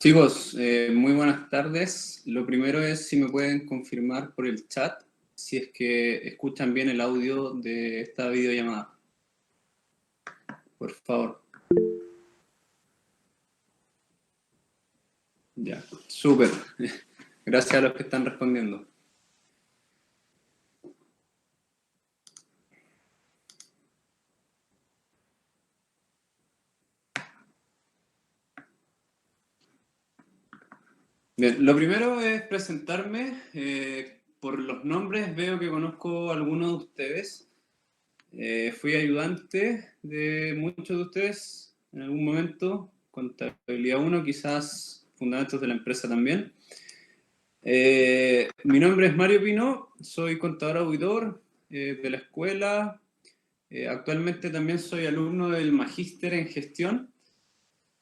Chicos, muy buenas tardes. Lo primero es si me pueden confirmar por el chat si es que escuchan bien el audio de esta videollamada. Por favor. Ya, súper. Gracias a los que están respondiendo. Bien, lo primero es presentarme. Por los nombres veo que conozco a algunos de ustedes. Fui ayudante de muchos de ustedes en algún momento, contabilidad 1, quizás fundamentos de la empresa también. Mi nombre es Mario Pino, soy contador auditor de la escuela. Actualmente también soy alumno del Magíster en Gestión,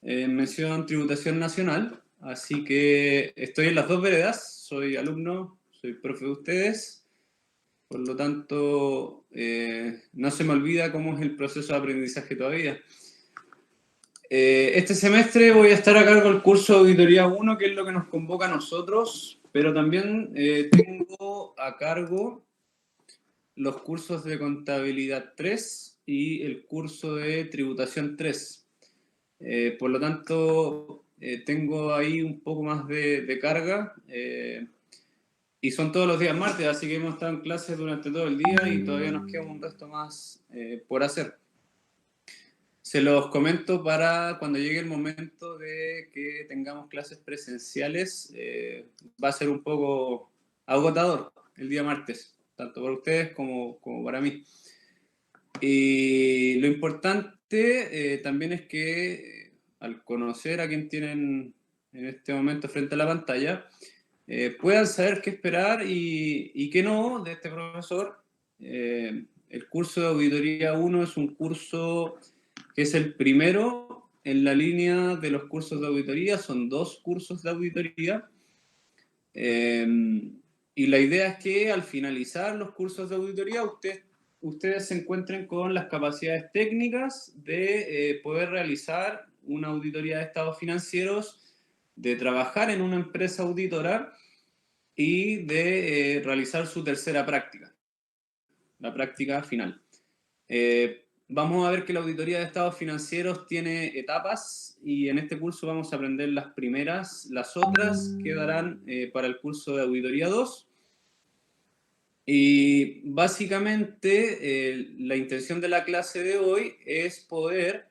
mención Tributación Nacional, así que estoy en las dos veredas, soy alumno, soy profe de ustedes. Por lo tanto, no se me olvida cómo es el proceso de aprendizaje todavía. Este semestre voy a estar a cargo del curso de Auditoría 1, que es lo que nos convoca a nosotros, pero también tengo a cargo los cursos de Contabilidad 3 y el curso de Tributación 3. Por lo tanto, tengo ahí un poco más de carga. Y son todos los días martes, así que hemos estado en clases durante todo el día y todavía nos queda un resto más por hacer. Se los comento para cuando llegue el momento de que tengamos clases presenciales. Va a ser un poco agotador el día martes, tanto para ustedes como para mí. Y lo importante también es que al conocer a quien tienen en este momento frente a la pantalla, puedan saber qué esperar y qué no de este profesor. El curso de Auditoría 1 es un curso que es el primero en la línea de los cursos de auditoría, son 2 cursos de auditoría. Y la idea es que al finalizar los cursos de auditoría, ustedes se encuentren con las capacidades técnicas de poder realizar una auditoría de estados financieros, de trabajar en una empresa auditora y de realizar su tercera práctica, la práctica final. Vamos a ver que la auditoría de estados financieros tiene etapas y en este curso vamos a aprender las primeras, las otras quedarán para el curso de auditoría 2. Y básicamente la intención de la clase de hoy es poder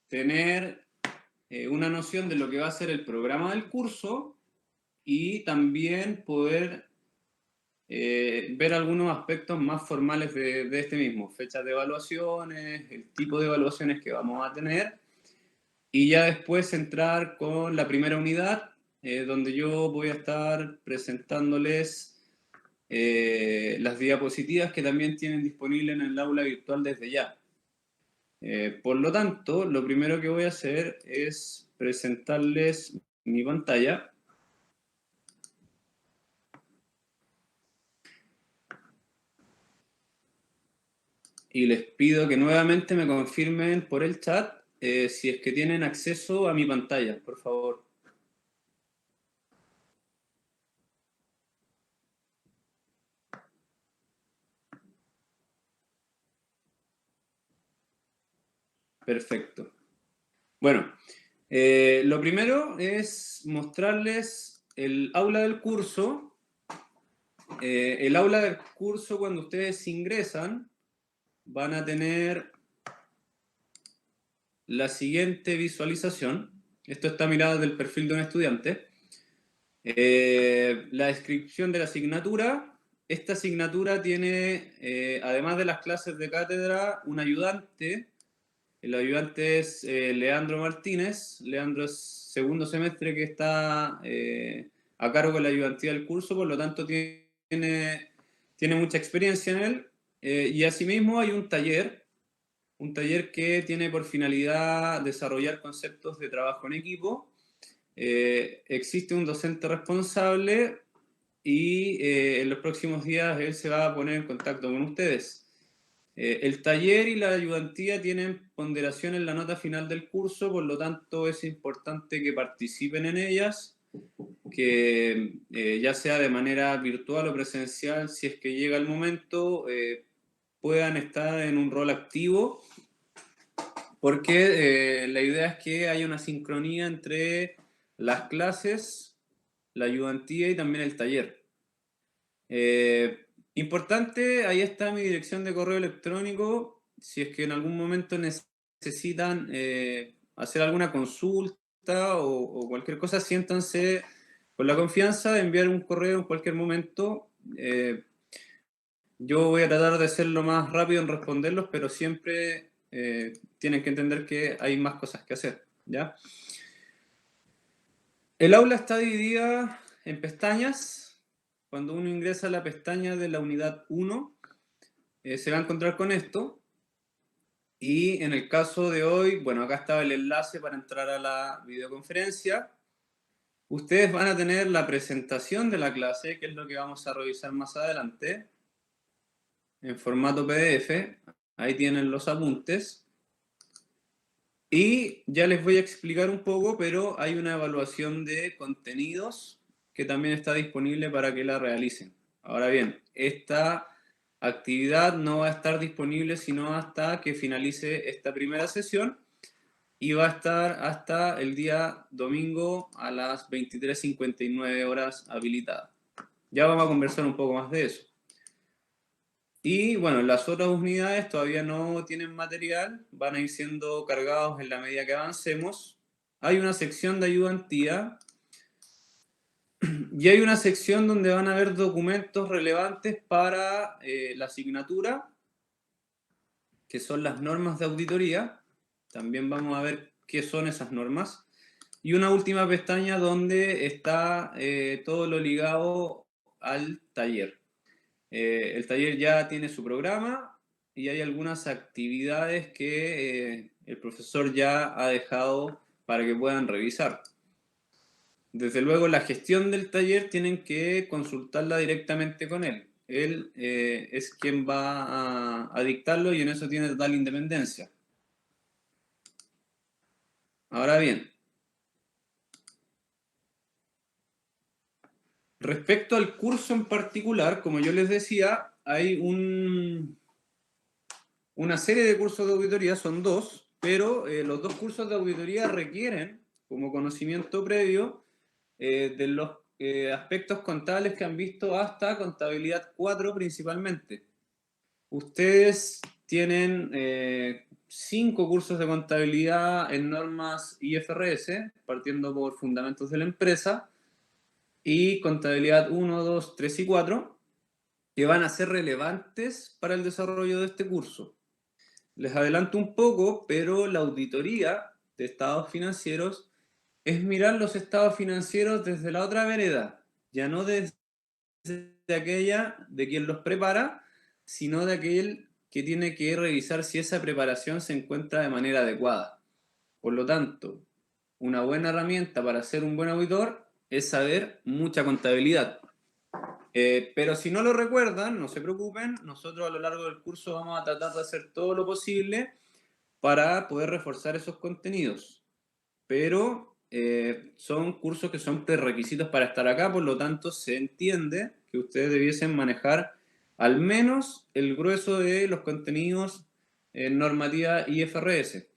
tener una noción de lo que va a ser el programa del curso y también poder ver algunos aspectos más formales de este mismo, fechas de evaluaciones, el tipo de evaluaciones que vamos a tener, y ya después entrar con la primera unidad, donde yo voy a estar presentándoles las diapositivas que también tienen disponible en el aula virtual desde ya. Por lo tanto, lo primero que voy a hacer es presentarles mi pantalla. Y les pido que nuevamente me confirmen por el chat si es que tienen acceso a mi pantalla, por favor. Perfecto. Bueno, lo primero es mostrarles el aula del curso. El aula del curso, cuando ustedes ingresan, van a tener la siguiente visualización. Esto está mirado desde el perfil de un estudiante. La descripción de la asignatura. Esta asignatura tiene, además de las clases de cátedra, un ayudante. El ayudante es Leandro Martínez. Leandro es segundo semestre que está a cargo de la ayudantía del curso, por lo tanto tiene mucha experiencia en él. Y asimismo hay un taller que tiene por finalidad desarrollar conceptos de trabajo en equipo. Existe un docente responsable y en los próximos días él se va a poner en contacto con ustedes. El taller y la ayudantía tienen ponderación en la nota final del curso, por lo tanto es importante que participen en ellas, que ya sea de manera virtual o presencial, si es que llega el momento, puedan estar en un rol activo, porque la idea es que haya una sincronía entre las clases, la ayudantía y también el taller. Importante, ahí está mi dirección de correo electrónico. Si es que en algún momento necesitan hacer alguna consulta o cualquier cosa, siéntanse con la confianza de enviar un correo en cualquier momento. Yo voy a tratar de ser lo más rápido en responderlos, pero siempre tienen que entender que hay más cosas que hacer, ¿ya? El aula está dividida en pestañas. Cuando uno ingresa a la pestaña de la unidad 1, se va a encontrar con esto. Y en el caso de hoy, bueno, acá estaba el enlace para entrar a la videoconferencia. Ustedes van a tener la presentación de la clase, que es lo que vamos a revisar más adelante, en formato PDF. Ahí tienen los apuntes. Y ya les voy a explicar un poco, pero hay una evaluación de contenidos que también está disponible para que la realicen. Ahora bien, esta actividad no va a estar disponible sino hasta que finalice esta primera sesión y va a estar hasta el día domingo a las 23:59 horas habilitada. Ya vamos a conversar un poco más de eso. Y bueno, las otras unidades todavía no tienen material, van a ir siendo cargados en la medida que avancemos. Hay una sección de ayudantía y hay una sección donde van a haber documentos relevantes para la asignatura, que son las normas de auditoría. También vamos a ver qué son esas normas. Y una última pestaña donde está todo lo ligado al taller. El taller ya tiene su programa y hay algunas actividades que el profesor ya ha dejado para que puedan revisar. Desde luego, la gestión del taller tienen que consultarla directamente con él. Él es quien va a dictarlo y en eso tiene total independencia. Ahora bien, respecto al curso en particular, como yo les decía, hay una serie de cursos de auditoría, son dos, pero los dos cursos de auditoría requieren, como conocimiento previo, de los aspectos contables que han visto hasta contabilidad 4 principalmente. Ustedes tienen 5 cursos de contabilidad en normas IFRS, partiendo por fundamentos de la empresa, y contabilidad 1, 2, 3 y 4, que van a ser relevantes para el desarrollo de este curso. Les adelanto un poco, pero la auditoría de estados financieros es mirar los estados financieros desde la otra vereda, ya no desde aquella de quien los prepara, sino de aquel que tiene que revisar si esa preparación se encuentra de manera adecuada. Por lo tanto, una buena herramienta para ser un buen auditor es saber mucha contabilidad. Pero si no lo recuerdan, no se preocupen, nosotros a lo largo del curso vamos a tratar de hacer todo lo posible para poder reforzar esos contenidos. Pero son cursos que son prerequisitos para estar acá, por lo tanto se entiende que ustedes debiesen manejar al menos el grueso de los contenidos en normativa IFRS.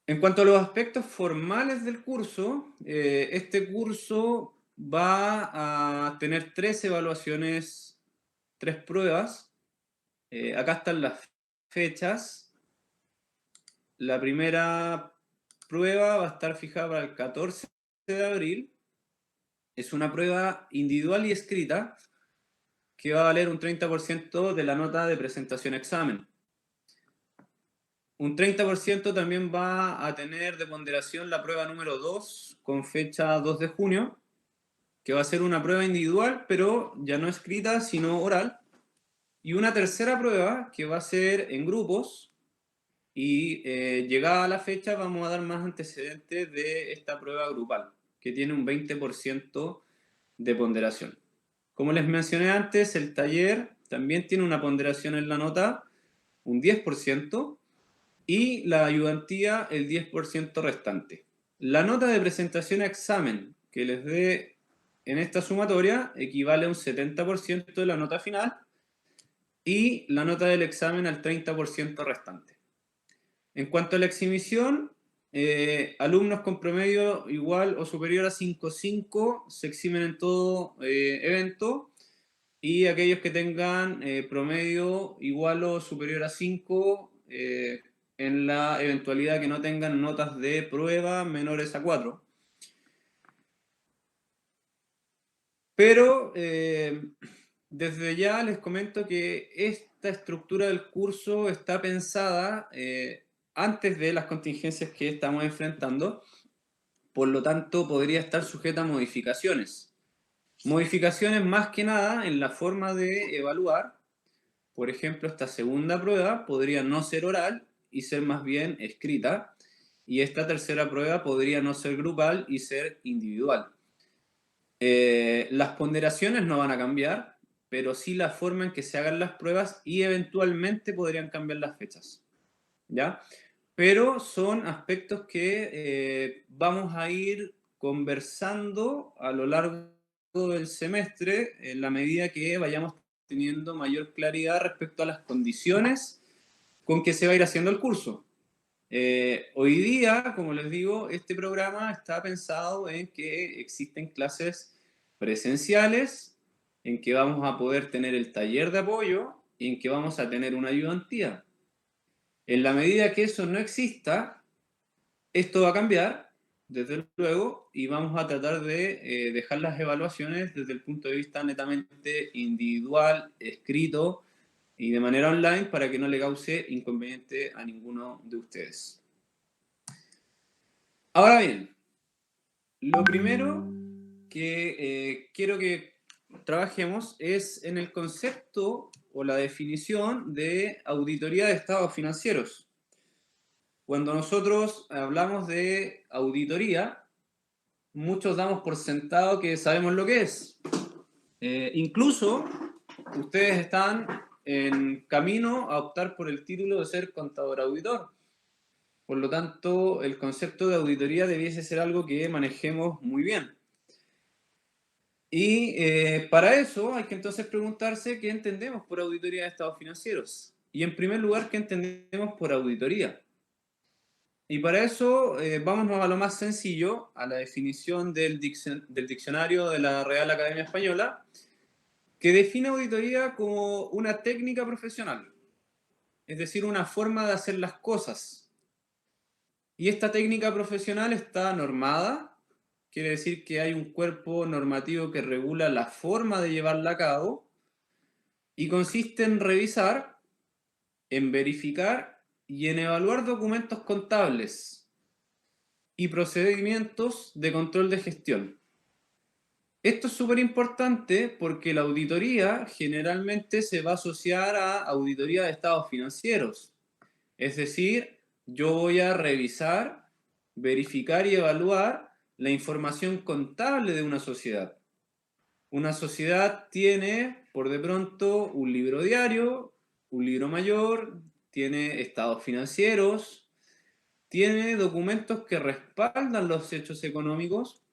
En cuanto a los aspectos formales del curso, este curso va a tener 3 evaluaciones, 3 pruebas. Acá están las fechas. La primera prueba va a estar fijada para el 14 de abril. Es una prueba individual y escrita que va a valer un 30% de la nota de presentación examen. Un 30% también va a tener de ponderación la prueba número 2 con fecha 2 de junio, que va a ser una prueba individual, pero ya no escrita, sino oral. Y una tercera prueba que va a ser en grupos y llegada a la fecha vamos a dar más antecedentes de esta prueba grupal, que tiene un 20% de ponderación. Como les mencioné antes, el taller también tiene una ponderación en la nota, un 10%, y la ayudantía el 10% restante. La nota de presentación a examen que les dé en esta sumatoria equivale a un 70% de la nota final y la nota del examen al 30% restante. En cuanto a la exhibición, alumnos con promedio igual o superior a 5.5 se exhiben en todo evento, y aquellos que tengan promedio igual o superior a 5 en la eventualidad que no tengan notas de prueba menores a 4. Pero desde ya les comento que esta estructura del curso está pensada antes de las contingencias que estamos enfrentando, por lo tanto podría estar sujeta a modificaciones. Modificaciones más que nada en la forma de evaluar. Por ejemplo, esta segunda prueba podría no ser oral y ser más bien escrita, y esta tercera prueba podría no ser grupal y ser individual. Las ponderaciones no van a cambiar, pero sí la forma en que se hagan las pruebas, y eventualmente podrían cambiar las fechas, ¿ya? Pero son aspectos que vamos a ir conversando a lo largo del semestre en la medida que vayamos teniendo mayor claridad respecto a las condiciones con que se va a ir haciendo el curso. Hoy día, como les digo, este programa está pensado en que existen clases presenciales, en que vamos a poder tener el taller de apoyo y en que vamos a tener una ayudantía. En la medida que eso no exista, esto va a cambiar, desde luego, y vamos a tratar de dejar las evaluaciones desde el punto de vista netamente individual, escrito y de manera online, para que no le cause inconveniente a ninguno de ustedes. Ahora bien, lo primero que quiero que trabajemos es en el concepto o la definición de auditoría de estados financieros. Cuando nosotros hablamos de auditoría, muchos damos por sentado que sabemos lo que es. Incluso ustedes están en camino a optar por el título de ser contador auditor. Por lo tanto, el concepto de auditoría debiese ser algo que manejemos muy bien. Y para eso hay que entonces preguntarse qué entendemos por auditoría de estados financieros. Y en primer lugar, ¿qué entendemos por auditoría? Y para eso, vámonos a lo más sencillo, a la definición del diccionario de la Real Academia Española, que define auditoría como una técnica profesional, es decir, una forma de hacer las cosas. Y esta técnica profesional está normada, quiere decir que hay un cuerpo normativo que regula la forma de llevarla a cabo, y consiste en revisar, en verificar y en evaluar documentos contables y procedimientos de control de gestión. Esto es súper importante porque la auditoría generalmente se va a asociar a auditoría de estados financieros. Es decir, yo voy a revisar, verificar y evaluar la información contable de una sociedad. Una sociedad tiene, por de pronto, un libro diario, un libro mayor, tiene estados financieros, tiene documentos que respaldan los hechos económicos,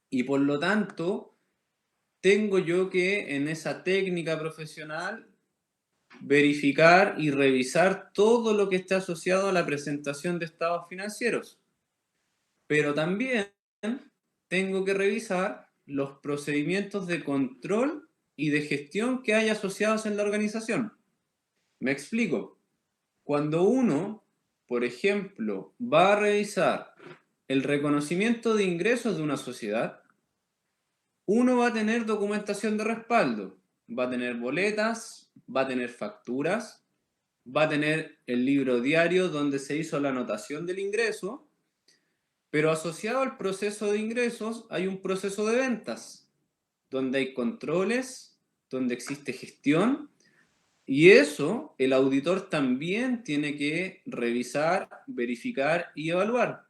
y por lo tanto tengo yo que en esa técnica profesional verificar y revisar todo lo que está asociado a la presentación de estados financieros. Pero también tengo que revisar los procedimientos de control y de gestión que hay asociados en la organización. Me explico. Cuando uno, por ejemplo, va a revisar el reconocimiento de ingresos de una sociedad, uno va a tener documentación de respaldo, va a tener boletas, va a tener facturas, va a tener el libro diario donde se hizo la anotación del ingreso, pero asociado al proceso de ingresos hay un proceso de ventas, donde hay controles, donde existe gestión, y eso el auditor también tiene que revisar, verificar y evaluar.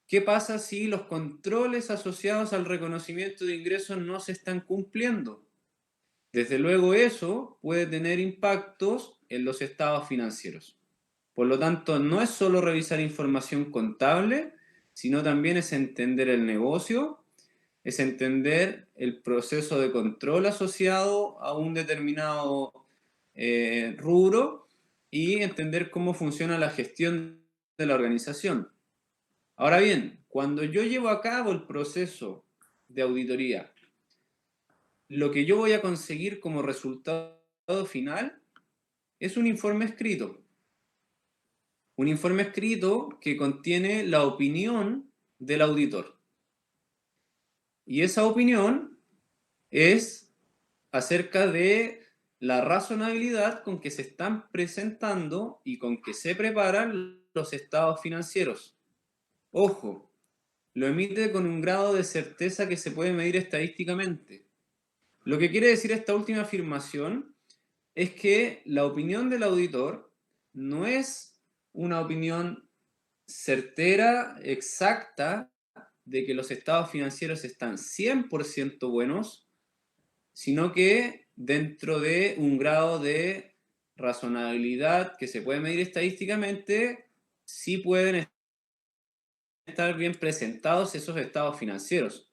¿Qué pasa si los controles asociados al reconocimiento de ingresos no se están cumpliendo? Desde luego eso puede tener impactos en los estados financieros. Por lo tanto, no es solo revisar información contable, sino también es entender el negocio, es entender el proceso de control asociado a un determinado rubro y entender cómo funciona la gestión de la organización. Ahora bien, cuando yo llevo a cabo el proceso de auditoría, lo que yo voy a conseguir como resultado final es un informe escrito. Un informe escrito que contiene la opinión del auditor. Y esa opinión es acerca de la razonabilidad con que se están presentando y con que se preparan los estados financieros. Ojo, lo emite con un grado de certeza que se puede medir estadísticamente. Lo que quiere decir esta última afirmación es que la opinión del auditor no es una opinión certera, exacta, de que los estados financieros están 100% buenos, sino que dentro de un grado de razonabilidad que se puede medir estadísticamente, sí pueden estar bien presentados esos estados financieros.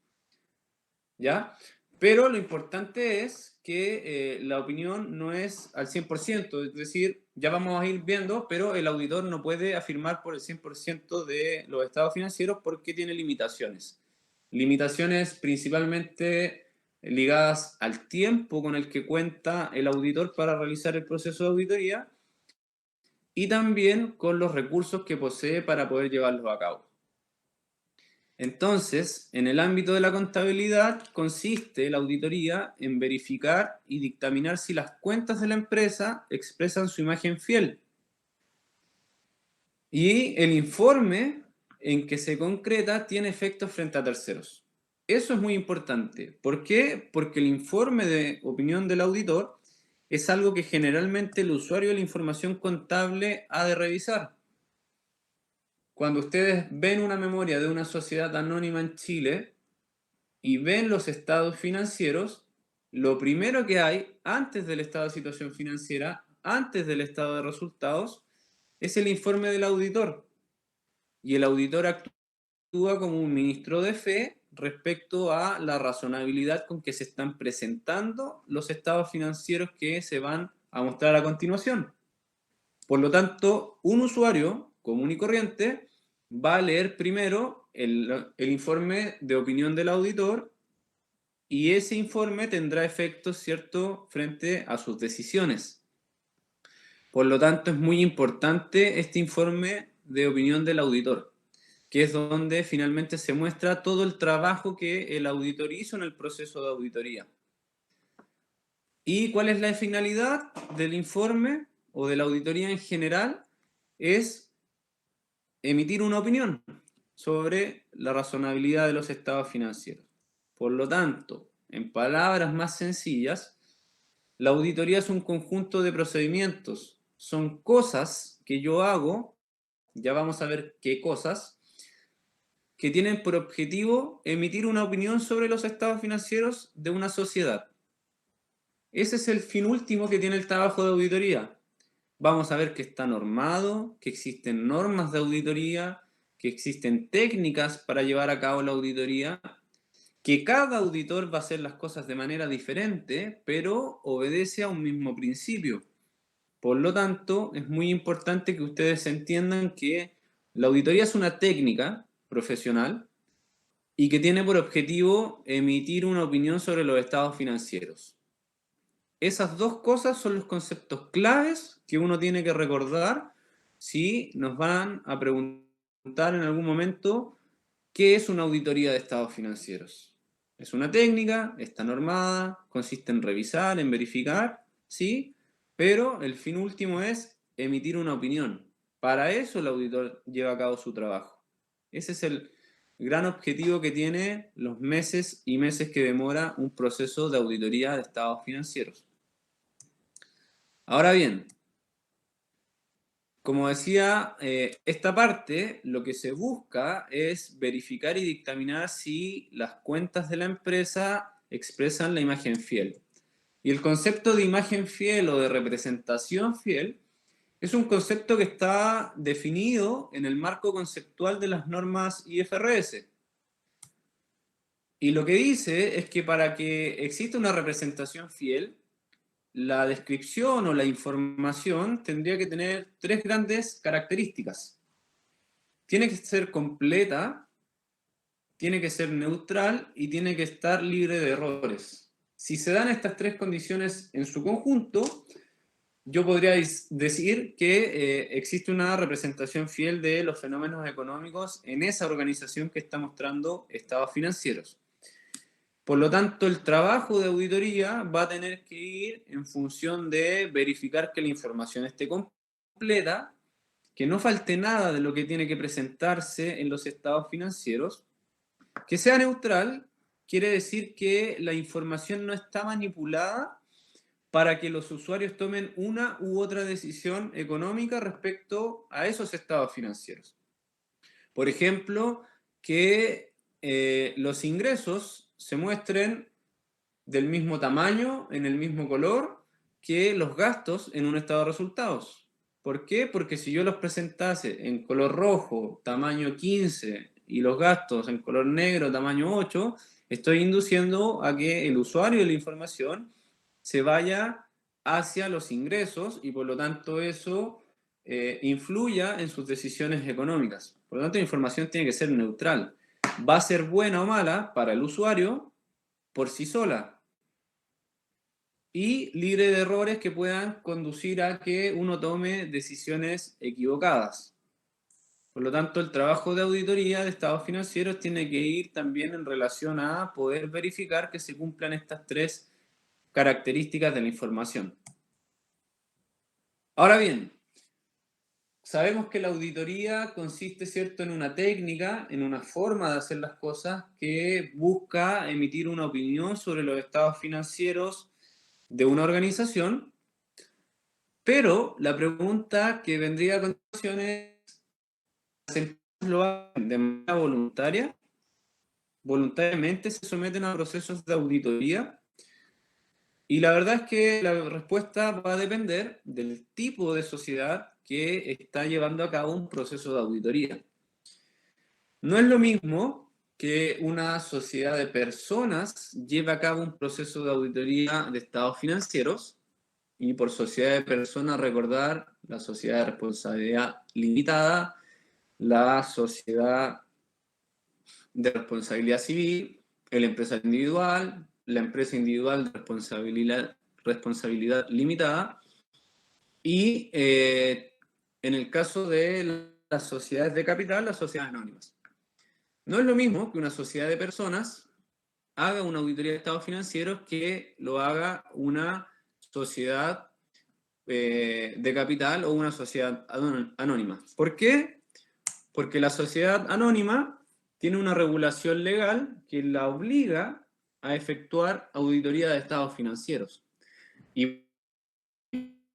¿Ya? Pero lo importante es que la opinión no es al 100%, es decir, ya vamos a ir viendo, pero el auditor no puede afirmar por el 100% de los estados financieros porque tiene limitaciones. Limitaciones principalmente ligadas al tiempo con el que cuenta el auditor para realizar el proceso de auditoría y también con los recursos que posee para poder llevarlos a cabo. Entonces, en el ámbito de la contabilidad consiste la auditoría en verificar y dictaminar si las cuentas de la empresa expresan su imagen fiel. Y el informe en que se concreta tiene efectos frente a terceros. Eso es muy importante. ¿Por qué? Porque el informe de opinión del auditor es algo que generalmente el usuario de la información contable ha de revisar. Cuando ustedes ven una memoria de una sociedad anónima en Chile y ven los estados financieros, lo primero que hay antes del estado de situación financiera, antes del estado de resultados, es el informe del auditor. Y el auditor actúa como un ministro de fe respecto a la razonabilidad con que se están presentando los estados financieros que se van a mostrar a continuación. Por lo tanto, un usuario común y corriente va a leer primero el informe de opinión del auditor y ese informe tendrá efectos, ¿cierto?, frente a sus decisiones. Por lo tanto, es muy importante este informe de opinión del auditor, que es donde finalmente se muestra todo el trabajo que el auditor hizo en el proceso de auditoría. ¿Y cuál es la finalidad del informe o de la auditoría en general? Es emitir una opinión sobre la razonabilidad de los estados financieros. Por lo tanto, en palabras más sencillas, la auditoría es un conjunto de procedimientos, son cosas que yo hago, ya vamos a ver qué cosas, que tienen por objetivo emitir una opinión sobre los estados financieros de una sociedad. Ese es el fin último que tiene el trabajo de auditoría. Vamos a ver que está normado, que existen normas de auditoría, que existen técnicas para llevar a cabo la auditoría, que cada auditor va a hacer las cosas de manera diferente, pero obedece a un mismo principio. Por lo tanto, es muy importante que ustedes entiendan que la auditoría es una técnica profesional y que tiene por objetivo emitir una opinión sobre los estados financieros. Esas dos cosas son los conceptos claves que uno tiene que recordar si nos van a preguntar en algún momento qué es una auditoría de estados financieros. Es una técnica, está normada, consiste en revisar, en verificar, ¿sí? Pero el fin último es emitir una opinión. Para eso el auditor lleva a cabo su trabajo. Ese es el gran objetivo que tiene los meses y meses que demora un proceso de auditoría de estados financieros. Ahora bien, como decía, esta parte lo que se busca es verificar y dictaminar si las cuentas de la empresa expresan la imagen fiel. Y el concepto de imagen fiel o de representación fiel es un concepto que está definido en el marco conceptual de las normas IFRS. Y lo que dice es que para que exista una representación fiel, la descripción o la información tendría que tener tres grandes características. Tiene que ser completa, tiene que ser neutral y tiene que estar libre de errores. Si se dan estas tres condiciones en su conjunto, yo podría decir que existe una representación fiel de los fenómenos económicos en esa organización que está mostrando estados financieros. Por lo tanto, el trabajo de auditoría va a tener que ir en función de verificar que la información esté completa, que no falte nada de lo que tiene que presentarse en los estados financieros, que sea neutral, quiere decir que la información no está manipulada para que los usuarios tomen una u otra decisión económica respecto a esos estados financieros. Por ejemplo, que los ingresos se muestren del mismo tamaño, en el mismo color, que los gastos en un estado de resultados. ¿Por qué? Porque si yo los presentase en color rojo, tamaño 15, y los gastos en color negro, tamaño 8, estoy induciendo a que el usuario de la información se vaya hacia los ingresos y por lo tanto eso influya en sus decisiones económicas. Por lo tanto, la información tiene que ser neutral. Va a ser buena o mala para el usuario por sí sola y libre de errores que puedan conducir a que uno tome decisiones equivocadas. Por lo tanto, el trabajo de auditoría de estados financieros tiene que ir también en relación a poder verificar que se cumplan estas tres características de la información. Ahora bien, sabemos que la auditoría consiste, ¿cierto?, en una técnica, en una forma de hacer las cosas que busca emitir una opinión sobre los estados financieros de una organización, pero la pregunta que vendría a continuación es, ¿las empresas lo hacen de manera voluntaria? ¿Voluntariamente se someten a procesos de auditoría? Y la verdad es que la respuesta va a depender del tipo de sociedad que está llevando a cabo un proceso de auditoría. No es lo mismo que una sociedad de personas lleve a cabo un proceso de auditoría de estados financieros, y por sociedad de personas recordar la sociedad de responsabilidad limitada, la sociedad de responsabilidad civil, el empresario individual, la empresa individual de responsabilidad limitada y en el caso de las sociedades de capital, las sociedades anónimas. No es lo mismo que una sociedad de personas haga una auditoría de estados financieros que lo haga una sociedad de capital o una sociedad anónima. ¿Por qué? Porque la sociedad anónima tiene una regulación legal que la obliga a efectuar auditoría de estados financieros. Y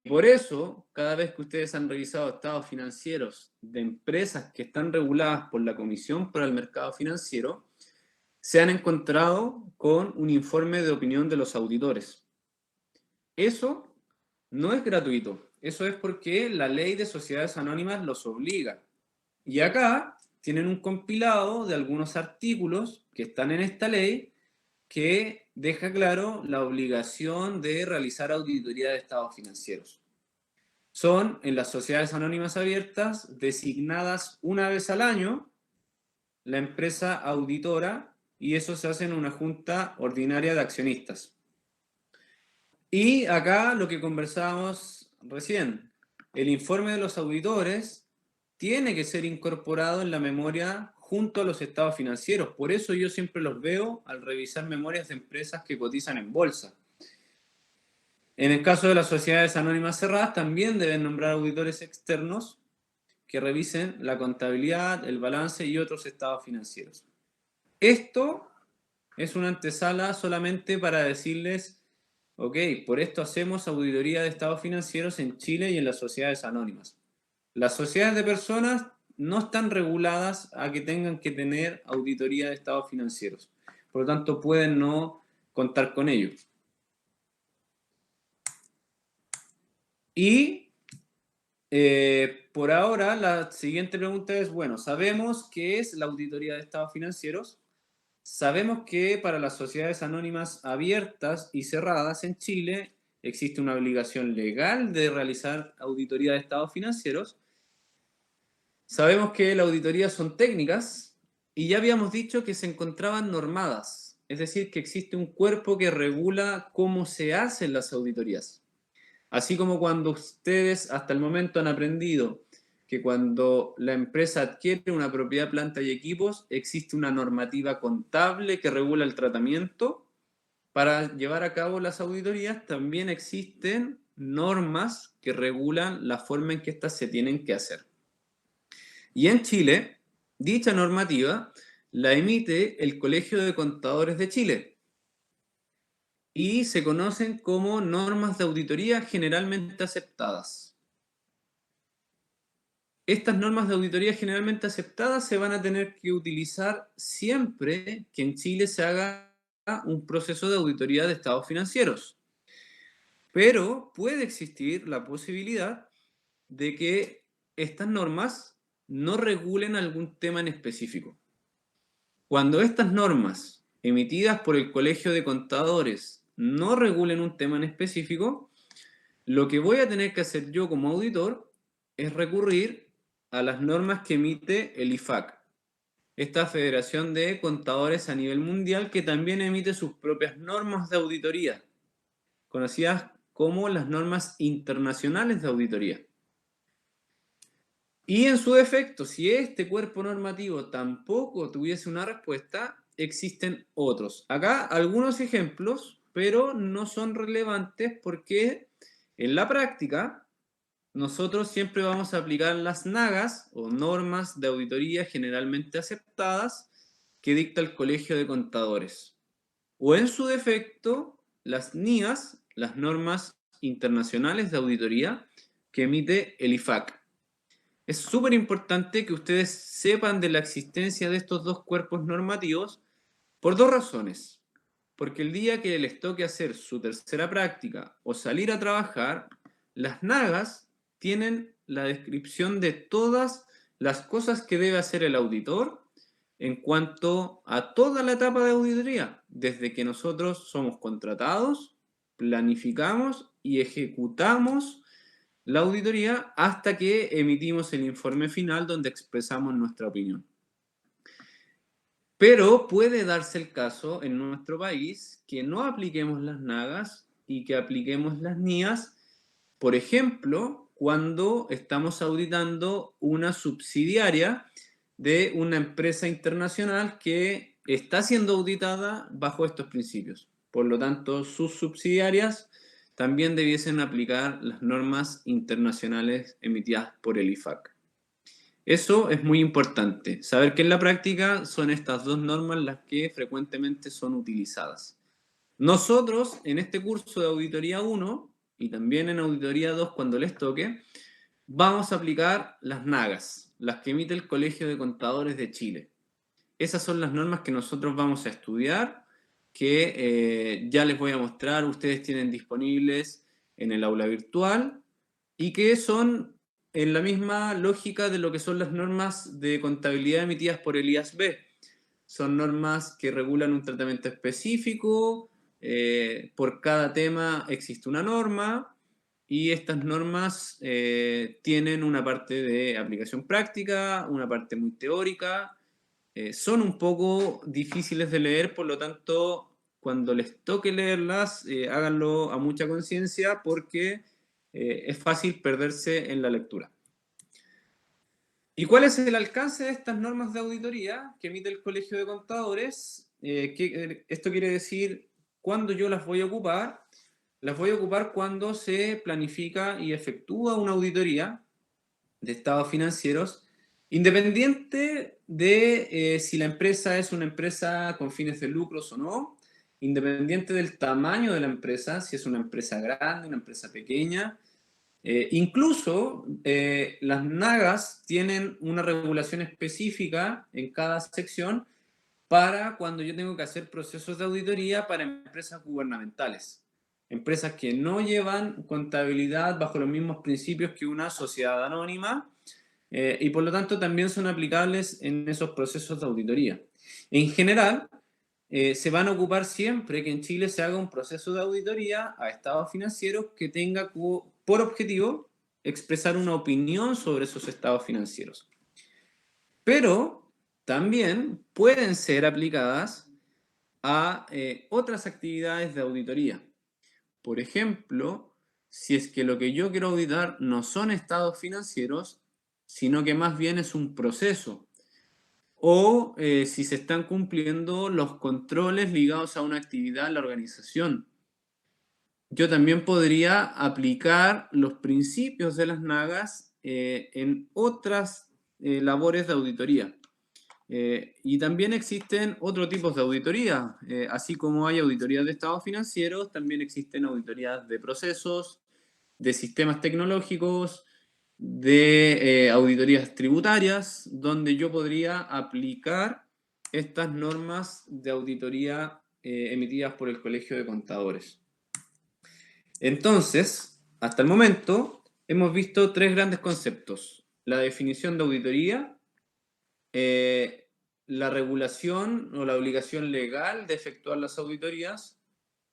por eso, cada vez que ustedes han revisado estados financieros de empresas que están reguladas por la Comisión para el Mercado Financiero, se han encontrado con un informe de opinión de los auditores. Eso no es gratuito, eso es porque la ley de sociedades anónimas los obliga. Y acá tienen un compilado de algunos artículos que están en esta ley que deja claro la obligación de realizar auditoría de estados financieros. Son en las sociedades anónimas abiertas designadas una vez al año la empresa auditora y eso se hace en una junta ordinaria de accionistas. Y acá lo que conversábamos recién, el informe de los auditores tiene que ser incorporado en la memoria junto a los estados financieros. Por eso yo siempre los veo al revisar memorias de empresas que cotizan en bolsa. En el caso de las sociedades anónimas cerradas, también deben nombrar auditores externos que revisen la contabilidad, el balance y otros estados financieros. Esto es una antesala solamente para decirles, ok, por esto hacemos auditoría de estados financieros en Chile y en las sociedades anónimas. Las sociedades de personas no están reguladas a que tengan que tener auditoría de estados financieros. Por lo tanto, pueden no contar con ello. Y por ahora la siguiente pregunta es, bueno, sabemos qué es la auditoría de estados financieros, sabemos que para las sociedades anónimas abiertas y cerradas en Chile existe una obligación legal de realizar auditoría de estados financieros. Sabemos que las auditorías son técnicas y ya habíamos dicho que se encontraban normadas, es decir, que existe un cuerpo que regula cómo se hacen las auditorías. Así como cuando ustedes hasta el momento han aprendido que cuando la empresa adquiere una propiedad, planta y equipos, existe una normativa contable que regula el tratamiento. Para llevar a cabo las auditorías también existen normas que regulan la forma en que éstas se tienen que hacer. Y en Chile, dicha normativa la emite el Colegio de Contadores de Chile y se conocen como normas de auditoría generalmente aceptadas. Estas normas de auditoría generalmente aceptadas se van a tener que utilizar siempre que en Chile se haga un proceso de auditoría de estados financieros. Pero puede existir la posibilidad de que estas normas no regulen algún tema en específico. Cuando estas normas emitidas por el Colegio de Contadores no regulen un tema en específico, lo que voy a tener que hacer yo como auditor es recurrir a las normas que emite el IFAC, esta Federación de Contadores a nivel mundial que también emite sus propias normas de auditoría, conocidas como las normas internacionales de auditoría. Y en su defecto, si este cuerpo normativo tampoco tuviese una respuesta, existen otros. Acá algunos ejemplos, pero no son relevantes porque en la práctica nosotros siempre vamos a aplicar las NAGAS o normas de auditoría generalmente aceptadas que dicta el Colegio de Contadores. O en su defecto, las NIAS, las normas internacionales de auditoría que emite el IFAC. Es súper importante que ustedes sepan de la existencia de estos dos cuerpos normativos por dos razones. Porque el día que les toque hacer su tercera práctica o salir a trabajar, las NAGAS tienen la descripción de todas las cosas que debe hacer el auditor en cuanto a toda la etapa de auditoría, desde que nosotros somos contratados, planificamos y ejecutamos la auditoría hasta que emitimos el informe final donde expresamos nuestra opinión. Pero puede darse el caso en nuestro país que no apliquemos las NAGAS y que apliquemos las NIAS, por ejemplo, cuando estamos auditando una subsidiaria de una empresa internacional que está siendo auditada bajo estos principios. Por lo tanto, sus subsidiarias también debiesen aplicar las normas internacionales emitidas por el IFAC. Eso es muy importante, saber que en la práctica son estas dos normas las que frecuentemente son utilizadas. Nosotros, en este curso de Auditoría 1 y también en Auditoría 2 cuando les toque, vamos a aplicar las NAGAS, las que emite el Colegio de Contadores de Chile. Esas son las normas que nosotros vamos a estudiar, que ya les voy a mostrar, ustedes tienen disponibles en el aula virtual y que son en la misma lógica de lo que son las normas de contabilidad emitidas por el IASB. Son normas que regulan un tratamiento específico, por cada tema existe una norma y estas normas tienen una parte de aplicación práctica, una parte muy teórica, son un poco difíciles de leer, por lo tanto, cuando les toque leerlas, háganlo a mucha conciencia porque es fácil perderse en la lectura. ¿Y cuál es el alcance de estas normas de auditoría que emite el Colegio de Contadores? Esto quiere decir, ¿cuándo yo las voy a ocupar? Las voy a ocupar cuando se planifica y efectúa una auditoría de estados financieros, independiente de si la empresa es una empresa con fines de lucros o no, independiente del tamaño de la empresa, si es una empresa grande, una empresa pequeña. Incluso las NAGAS tienen una regulación específica en cada sección para cuando yo tengo que hacer procesos de auditoría para empresas gubernamentales. empresas que no llevan contabilidad bajo los mismos principios que una sociedad anónima, y por lo tanto también son aplicables en esos procesos de auditoría. En general, se van a ocupar siempre que en Chile se haga un proceso de auditoría a estados financieros que tenga por objetivo expresar una opinión sobre esos estados financieros. Pero también pueden ser aplicadas a otras actividades de auditoría. Por ejemplo, si es que lo que yo quiero auditar no son estados financieros, sino que más bien es un proceso, o si se están cumpliendo los controles ligados a una actividad en la organización. Yo también podría aplicar los principios de las NAGAS en otras labores de auditoría. Y también existen otros tipos de auditoría. Así como hay auditorías de estados financieros, también existen auditorías de procesos, de sistemas tecnológicos, de auditorías tributarias, donde yo podría aplicar estas normas de auditoría emitidas por el Colegio de Contadores. Entonces, hasta el momento, hemos visto tres grandes conceptos: la definición de auditoría, la regulación o la obligación legal de efectuar las auditorías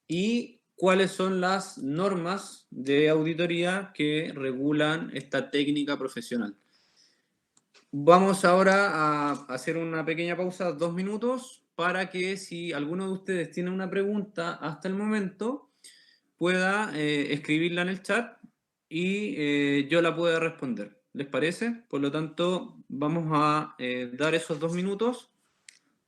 y cuáles son las normas de auditoría que regulan esta técnica profesional. Vamos ahora a hacer una pequeña pausa, 2 minutos, para que si alguno de ustedes tiene una pregunta hasta el momento, pueda escribirla en el chat y yo la pueda responder. ¿Les parece? Por lo tanto, vamos a dar esos 2 minutos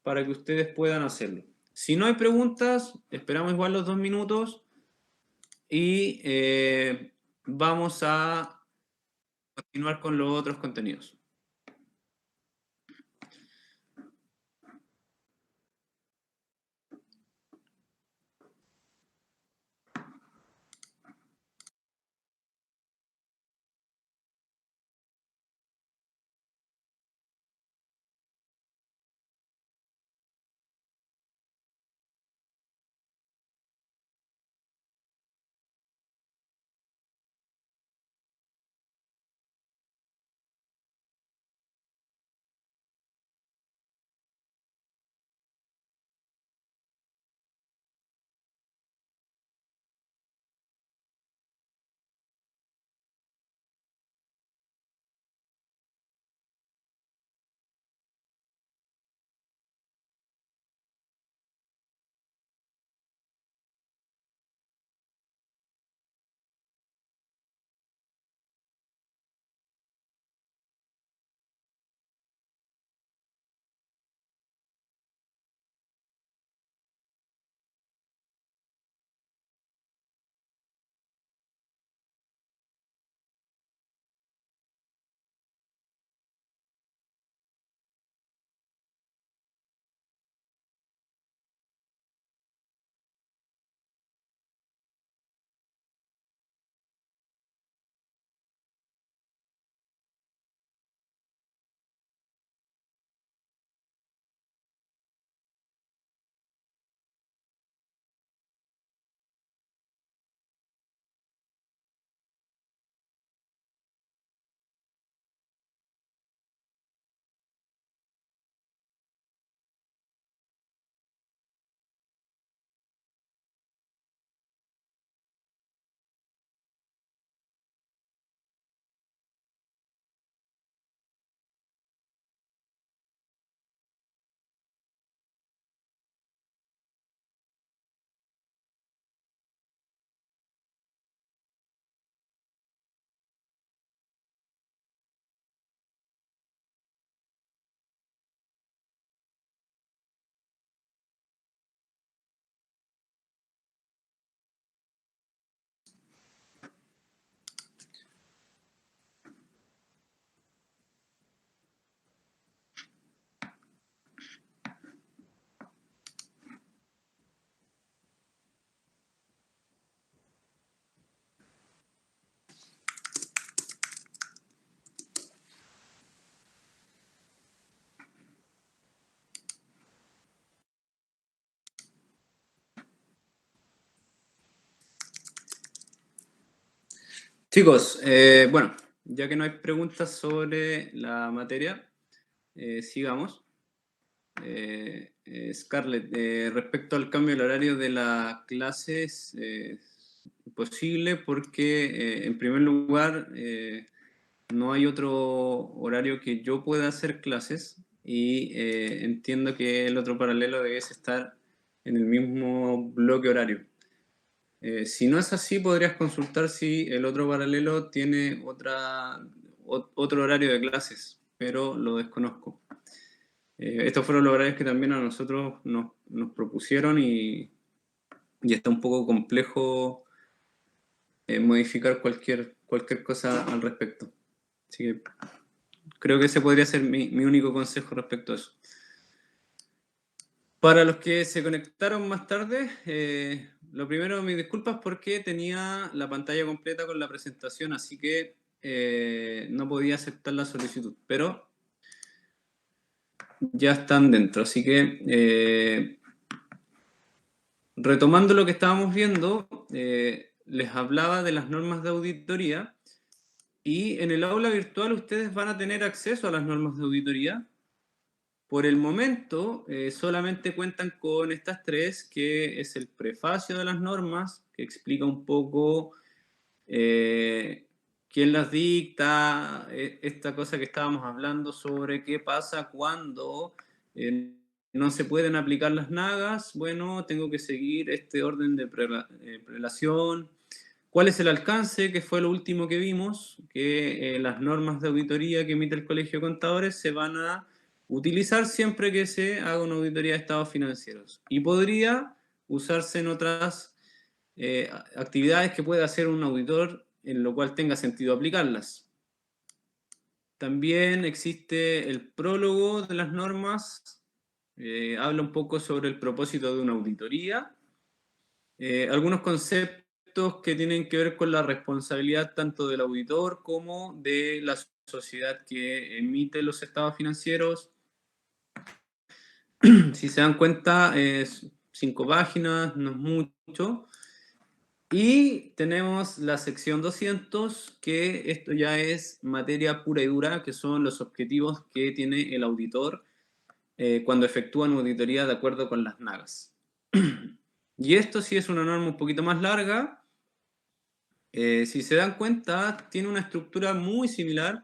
para que ustedes puedan hacerlo. Si no hay preguntas, esperamos igual los 2 minutos y vamos a continuar con los otros contenidos. Chicos, bueno, ya que no hay preguntas sobre la materia, sigamos. Scarlett, respecto al cambio del horario de las clases, posible porque, en primer lugar, no hay otro horario que yo pueda hacer clases y entiendo que el otro paralelo debe estar en el mismo bloque horario. Si no es así, podrías consultar si el otro paralelo tiene otro horario de clases, pero lo desconozco. Estos fueron los horarios que también a nosotros nos propusieron y está un poco complejo modificar cualquier cosa al respecto. Así que creo que ese podría ser mi único consejo respecto a eso. Para los que se conectaron más tarde, lo primero, mis disculpas porque tenía la pantalla completa con la presentación, así que no podía aceptar la solicitud, pero ya están dentro. Así que, retomando lo que estábamos viendo, les hablaba de las normas de auditoría y en el aula virtual ustedes van a tener acceso a las normas de auditoría. Por el momento, solamente cuentan con estas tres, que es el prefacio de las normas, que explica un poco quién las dicta, esta cosa que estábamos hablando sobre qué pasa cuando no se pueden aplicar las nagas. Bueno, tengo que seguir este orden de prelación. ¿Cuál es el alcance? Que fue lo último que vimos, que las normas de auditoría que emite el Colegio de Contadores se van a utilizar siempre que se haga una auditoría de estados financieros. Y podría usarse en otras actividades que pueda hacer un auditor, en lo cual tenga sentido aplicarlas. También existe el prólogo de las normas, habla un poco sobre el propósito de una auditoría, algunos conceptos que tienen que ver con la responsabilidad tanto del auditor como de la sociedad que emite los estados financieros. Si se dan cuenta, es 5 páginas, no es mucho. Y tenemos la sección 200, que esto ya es materia pura y dura, que son los objetivos que tiene el auditor cuando efectúa una auditoría de acuerdo con las nagas. Y esto sí es una norma un poquito más larga. Si se dan cuenta, tiene una estructura muy similar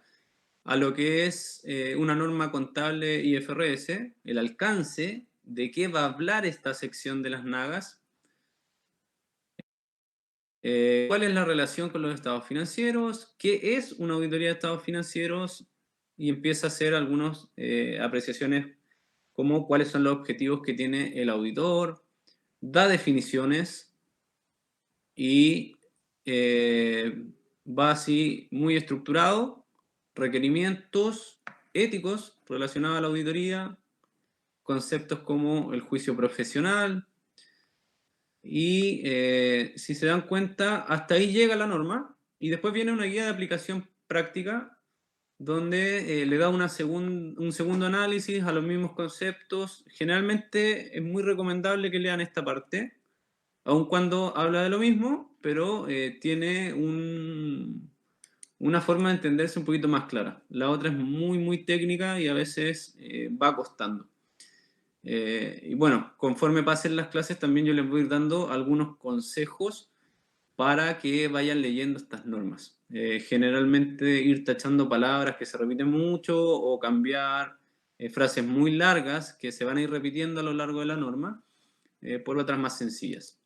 a lo que es una norma contable IFRS, el alcance de qué va a hablar esta sección de las nagas. ¿Cuál es la relación con los estados financieros? ¿Qué es una auditoría de estados financieros? Y empieza a hacer algunas apreciaciones como cuáles son los objetivos que tiene el auditor, da definiciones y va así muy estructurado, requerimientos éticos relacionados a la auditoría, conceptos como el juicio profesional. Y si se dan cuenta, hasta ahí llega la norma y después viene una guía de aplicación práctica donde le da un segundo análisis a los mismos conceptos. Generalmente es muy recomendable que lean esta parte, aun cuando habla de lo mismo, pero tiene una forma de entenderse un poquito más clara. La otra es muy, muy técnica y a veces va costando. Y bueno, conforme pasen las clases también yo les voy a ir dando algunos consejos para que vayan leyendo estas normas. Generalmente ir tachando palabras que se repiten mucho o cambiar frases muy largas que se van a ir repitiendo a lo largo de la norma por otras más sencillas.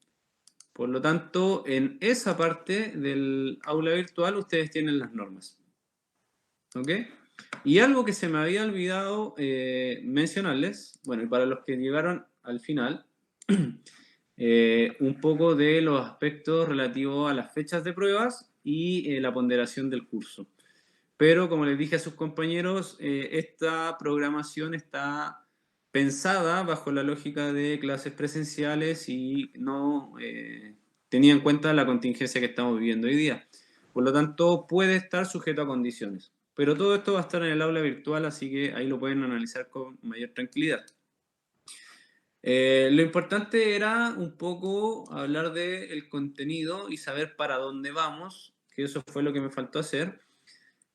Por lo tanto, en esa parte del aula virtual ustedes tienen las normas. ¿Ok? Y algo que se me había olvidado mencionarles, bueno, y para los que llegaron al final, un poco de los aspectos relativos a las fechas de pruebas y la ponderación del curso. Pero como les dije a sus compañeros, esta programación está pensada bajo la lógica de clases presenciales y no tenía en cuenta la contingencia que estamos viviendo hoy día. Por lo tanto, puede estar sujeto a condiciones. Pero todo esto va a estar en el aula virtual, así que ahí lo pueden analizar con mayor tranquilidad. Lo importante era un poco hablar del contenido y saber para dónde vamos, que eso fue lo que me faltó hacer.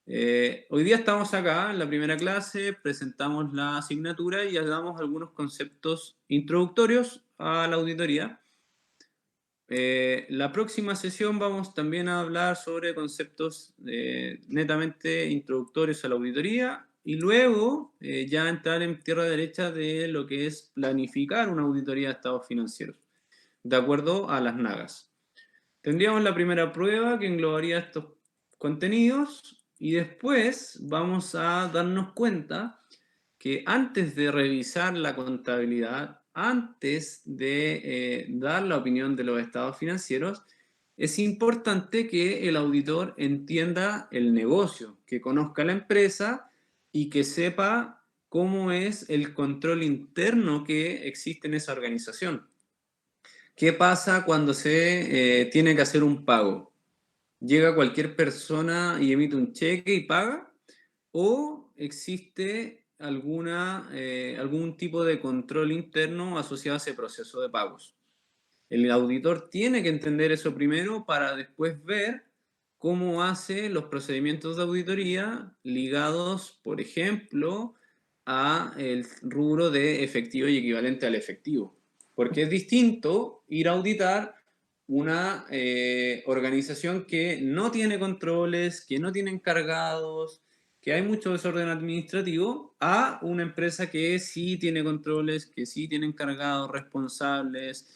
Hoy día estamos acá en la primera clase, presentamos la asignatura y damos algunos conceptos introductorios a la auditoría. La próxima sesión vamos también a hablar sobre conceptos netamente introductorios a la auditoría y luego ya entrar en tierra derecha de lo que es planificar una auditoría de estados financieros, de acuerdo a las NAGAS. Tendríamos la primera prueba que englobaría estos contenidos y después vamos a darnos cuenta que antes de revisar la contabilidad, antes de dar la opinión de los estados financieros, es importante que el auditor entienda el negocio, que conozca la empresa y que sepa cómo es el control interno que existe en esa organización. ¿Qué pasa cuando se tiene que hacer un pago? ¿Llega cualquier persona y emite un cheque y paga? ¿O existe algún tipo de control interno asociado a ese proceso de pagos? El auditor tiene que entender eso primero para después ver cómo hace los procedimientos de auditoría ligados, por ejemplo, a el rubro de efectivo y equivalente al efectivo. Porque es distinto ir a auditar una organización que no tiene controles, que no tiene encargados, que hay mucho desorden administrativo, a una empresa que sí tiene controles, que sí tiene encargados, responsables.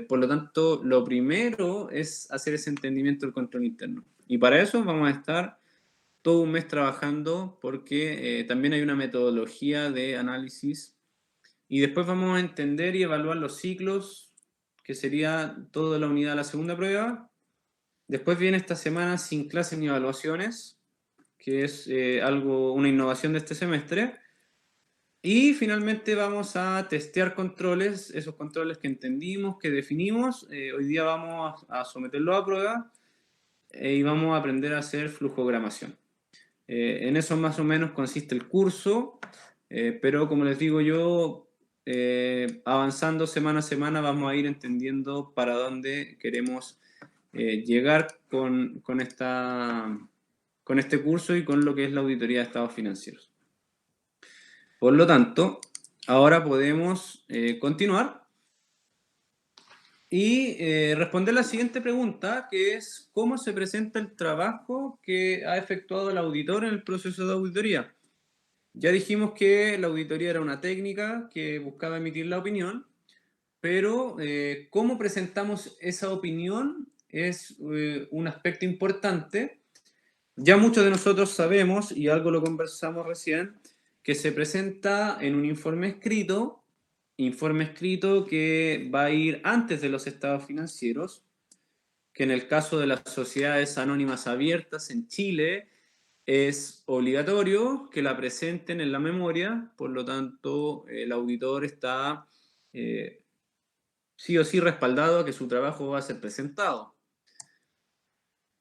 Por lo tanto, lo primero es hacer ese entendimiento del control interno. Y para eso vamos a estar todo un mes trabajando porque también hay una metodología de análisis y después vamos a entender y evaluar los ciclos, que sería toda la unidad de la segunda prueba. Después viene esta semana sin clases ni evaluaciones, que es una innovación de este semestre. Y finalmente vamos a testear controles, esos controles que entendimos, que definimos. Hoy día vamos a someterlo a prueba y vamos a aprender a hacer flujogramación. En eso más o menos consiste el curso, pero como les digo yo, avanzando semana a semana vamos a ir entendiendo para dónde queremos llegar con este curso y con lo que es la auditoría de estados financieros. Por lo tanto, ahora podemos continuar y responder la siguiente pregunta, que es ¿cómo se presenta el trabajo que ha efectuado el auditor en el proceso de auditoría? Ya dijimos que la auditoría era una técnica que buscaba emitir la opinión, pero cómo presentamos esa opinión es un aspecto importante. Ya muchos de nosotros sabemos, y algo lo conversamos recién, que se presenta en un informe escrito que va a ir antes de los estados financieros, que en el caso de las sociedades anónimas abiertas en Chile es obligatorio que la presenten en la memoria, por lo tanto el auditor está sí o sí respaldado a que su trabajo va a ser presentado.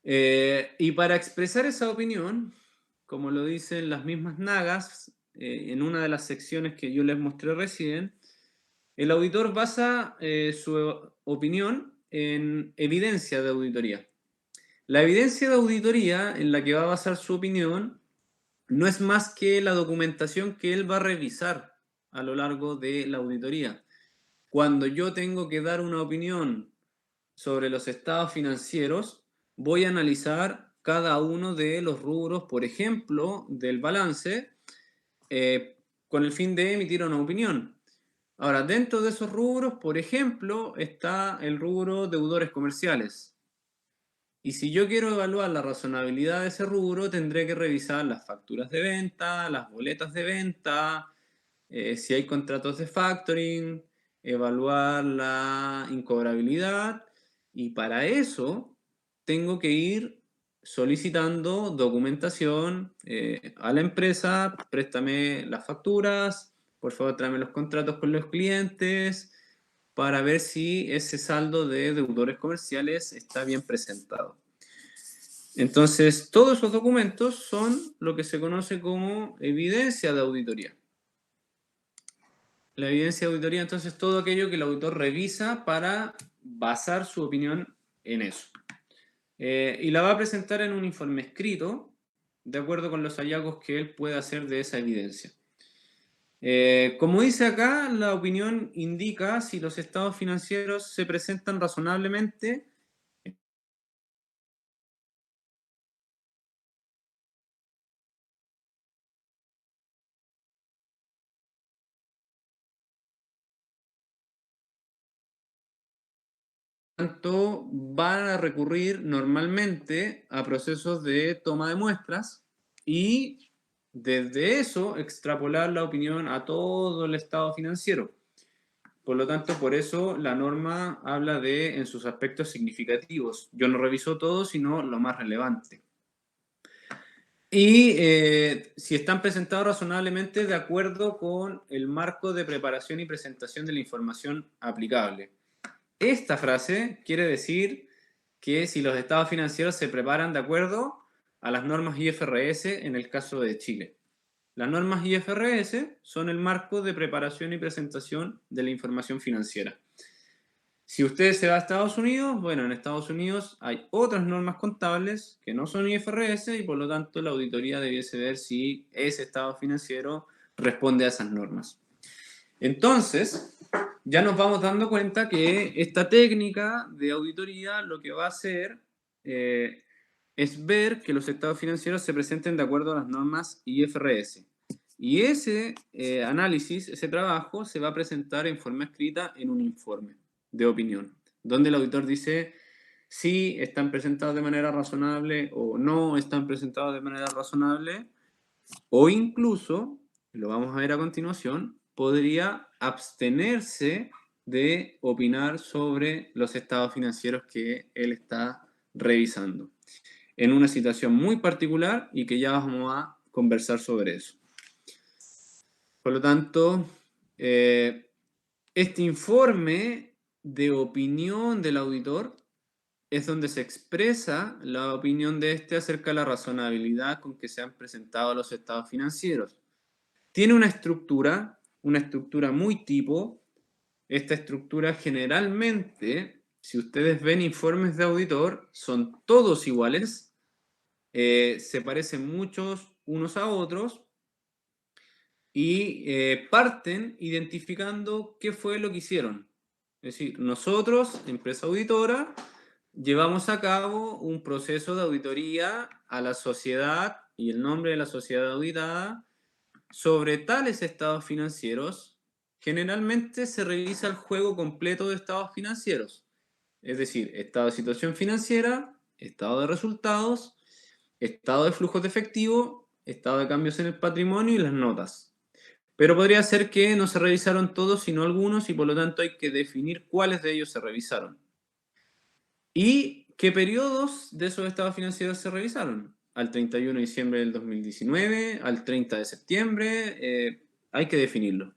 Y para expresar esa opinión, como lo dicen las mismas NAGAS, en una de las secciones que yo les mostré recién, el auditor basa su opinión en evidencia de auditoría. La evidencia de auditoría en la que va a basar su opinión no es más que la documentación que él va a revisar a lo largo de la auditoría. Cuando yo tengo que dar una opinión sobre los estados financieros, voy a analizar cada uno de los rubros, por ejemplo, del balance, con el fin de emitir una opinión. Ahora, dentro de esos rubros, por ejemplo, está el rubro deudores comerciales. Y si yo quiero evaluar la razonabilidad de ese rubro, tendré que revisar las facturas de venta, las boletas de venta, si hay contratos de factoring, evaluar la incobrabilidad. Y para eso tengo que ir solicitando documentación a la empresa, préstame las facturas, por favor tráeme los contratos con los clientes, para ver si ese saldo de deudores comerciales está bien presentado. Entonces, todos esos documentos son lo que se conoce como evidencia de auditoría. La evidencia de auditoría, entonces, es todo aquello que el auditor revisa para basar su opinión en eso. y la va a presentar en un informe escrito, de acuerdo con los hallazgos que él pueda hacer de esa evidencia. Como dice acá, la opinión indica si los estados financieros se presentan razonablemente. Tanto, van a recurrir normalmente a procesos de toma de muestras y desde eso extrapolar la opinión a todo el estado financiero. Por lo tanto, por eso la norma habla de en sus aspectos significativos. Yo no reviso todo, sino lo más relevante. Y si están presentados razonablemente de acuerdo con el marco de preparación y presentación de la información aplicable. Esta frase quiere decir que si los estados financieros se preparan de acuerdo a las normas IFRS en el caso de Chile. Las normas IFRS son el marco de preparación y presentación de la información financiera. Si usted se va a Estados Unidos, bueno, en Estados Unidos hay otras normas contables que no son IFRS y por lo tanto la auditoría debiese ver si ese estado financiero responde a esas normas. Entonces, ya nos vamos dando cuenta que esta técnica de auditoría lo que va a hacer es ver que los estados financieros se presenten de acuerdo a las normas IFRS. Y ese análisis, ese trabajo, se va a presentar en forma escrita en un informe de opinión, donde el auditor dice si están presentados de manera razonable o no están presentados de manera razonable, o incluso, lo vamos a ver a continuación, podría abstenerse de opinar sobre los estados financieros que él está revisando, en una situación muy particular y que ya vamos a conversar sobre eso. Por lo tanto, este informe de opinión del auditor es donde se expresa la opinión de este acerca de la razonabilidad con que se han presentado los estados financieros. Tiene una estructura muy tipo. Esta estructura generalmente, si ustedes ven informes de auditor, son todos iguales, se parecen muchos unos a otros y parten identificando qué fue lo que hicieron. Es decir, nosotros, empresa auditora, llevamos a cabo un proceso de auditoría a la sociedad y el nombre de la sociedad auditada sobre tales estados financieros. Generalmente se revisa el juego completo de estados financieros, es decir, estado de situación financiera, estado de resultados, estado de flujos de efectivo, estado de cambios en el patrimonio y las notas. Pero podría ser que no se revisaron todos, sino algunos, y por lo tanto hay que definir cuáles de ellos se revisaron. ¿Y qué periodos de esos estados financieros se revisaron? Al 31 de diciembre del 2019, al 30 de septiembre, hay que definirlo.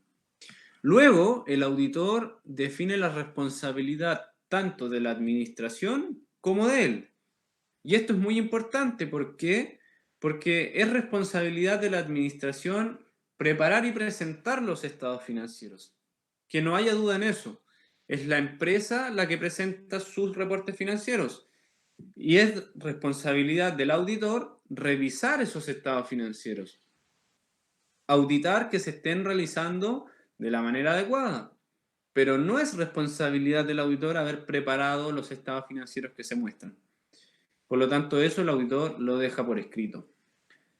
Luego, el auditor define la responsabilidad tanto de la administración como de él. Y esto es muy importante porque es responsabilidad de la administración preparar y presentar los estados financieros. Que no haya duda en eso. Es la empresa la que presenta sus reportes financieros. Y es responsabilidad del auditor revisar esos estados financieros. Auditar que se estén realizando de la manera adecuada. Pero no es responsabilidad del auditor haber preparado los estados financieros que se muestran. Por lo tanto, eso el auditor lo deja por escrito.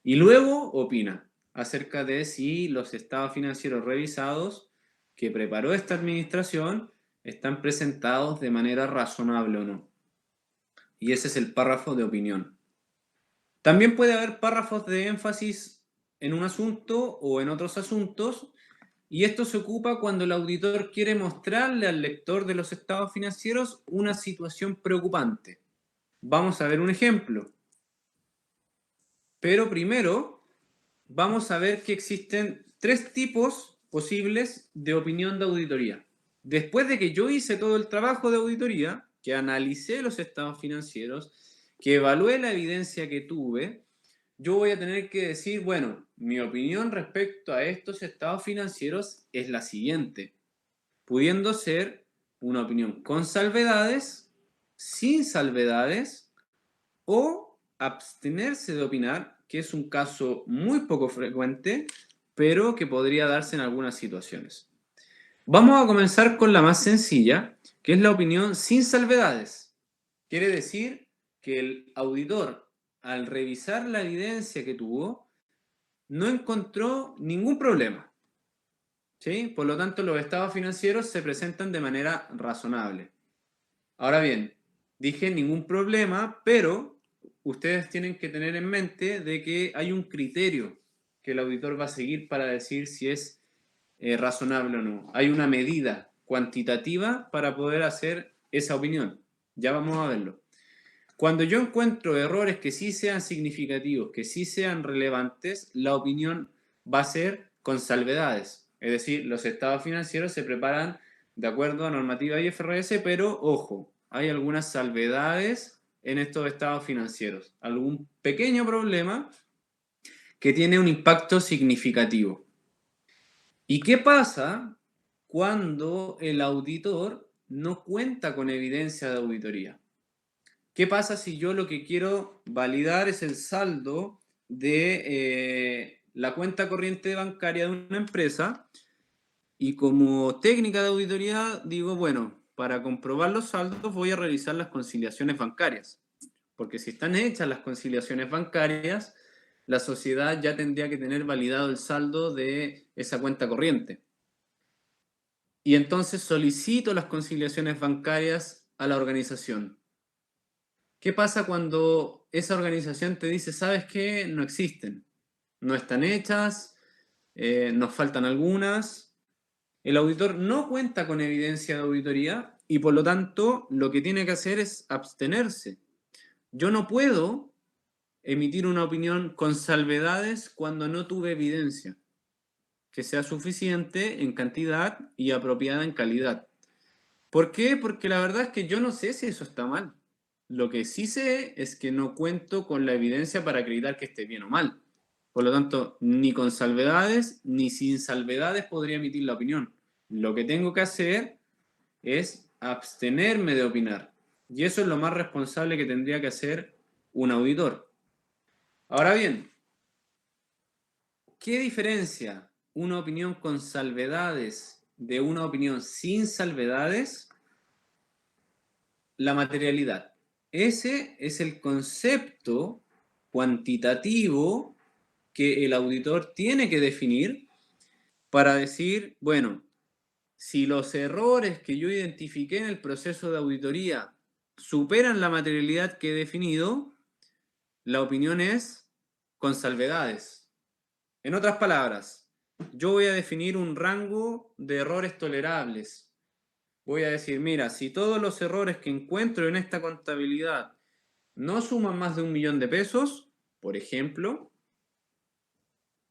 Y luego opina acerca de si los estados financieros revisados que preparó esta administración están presentados de manera razonable o no. Y ese es el párrafo de opinión. También puede haber párrafos de énfasis en un asunto o en otros asuntos, y esto se ocupa cuando el auditor quiere mostrarle al lector de los estados financieros una situación preocupante. Vamos a ver un ejemplo. Pero primero vamos a ver que existen 3 tipos posibles de opinión de auditoría. Después de que yo hice todo el trabajo de auditoría, que analicé los estados financieros, que evalué la evidencia que tuve, yo voy a tener que decir, bueno, mi opinión respecto a estos estados financieros es la siguiente, pudiendo ser una opinión con salvedades, sin salvedades o abstenerse de opinar, que es un caso muy poco frecuente, pero que podría darse en algunas situaciones. Vamos a comenzar con la más sencilla, que es la opinión sin salvedades. Quiere decir que el auditor, al revisar la evidencia que tuvo, no encontró ningún problema. ¿Sí? Por lo tanto, los estados financieros se presentan de manera razonable. Ahora bien, dije ningún problema, pero ustedes tienen que tener en mente de que hay un criterio que el auditor va a seguir para decir si es razonable o no. Hay una medida cuantitativa para poder hacer esa opinión. Ya vamos a verlo. Cuando yo encuentro errores que sí sean significativos, que sí sean relevantes, la opinión va a ser con salvedades. Es decir, los estados financieros se preparan de acuerdo a normativa IFRS, pero ojo, hay algunas salvedades en estos estados financieros. Algún pequeño problema que tiene un impacto significativo. ¿Y qué pasa cuando el auditor no cuenta con evidencia de auditoría? ¿Qué pasa si yo lo que quiero validar es el saldo de la cuenta corriente bancaria de una empresa y como técnica de auditoría digo, bueno, para comprobar los saldos voy a revisar las conciliaciones bancarias? Porque si están hechas las conciliaciones bancarias, la sociedad ya tendría que tener validado el saldo de esa cuenta corriente. Y entonces solicito las conciliaciones bancarias a la organización. ¿Qué pasa cuando esa organización te dice, sabes qué? No existen, no están hechas, nos faltan algunas? El auditor no cuenta con evidencia de auditoría y por lo tanto lo que tiene que hacer es abstenerse. Yo no puedo emitir una opinión con salvedades cuando no tuve evidencia que sea suficiente en cantidad y apropiada en calidad. ¿Por qué? Porque la verdad es que yo no sé si eso está mal. Lo que sí sé es que no cuento con la evidencia para acreditar que esté bien o mal. Por lo tanto, ni con salvedades ni sin salvedades podría emitir la opinión. Lo que tengo que hacer es abstenerme de opinar. Y eso es lo más responsable que tendría que hacer un auditor. Ahora bien, ¿qué diferencia una opinión con salvedades de una opinión sin salvedades? La materialidad. Ese es el concepto cuantitativo que el auditor tiene que definir para decir, bueno, si los errores que yo identifiqué en el proceso de auditoría superan la materialidad que he definido, la opinión es con salvedades. En otras palabras, yo voy a definir un rango de errores tolerables. Voy a decir, mira, si todos los errores que encuentro en esta contabilidad no suman más de 1 millón de pesos, por ejemplo,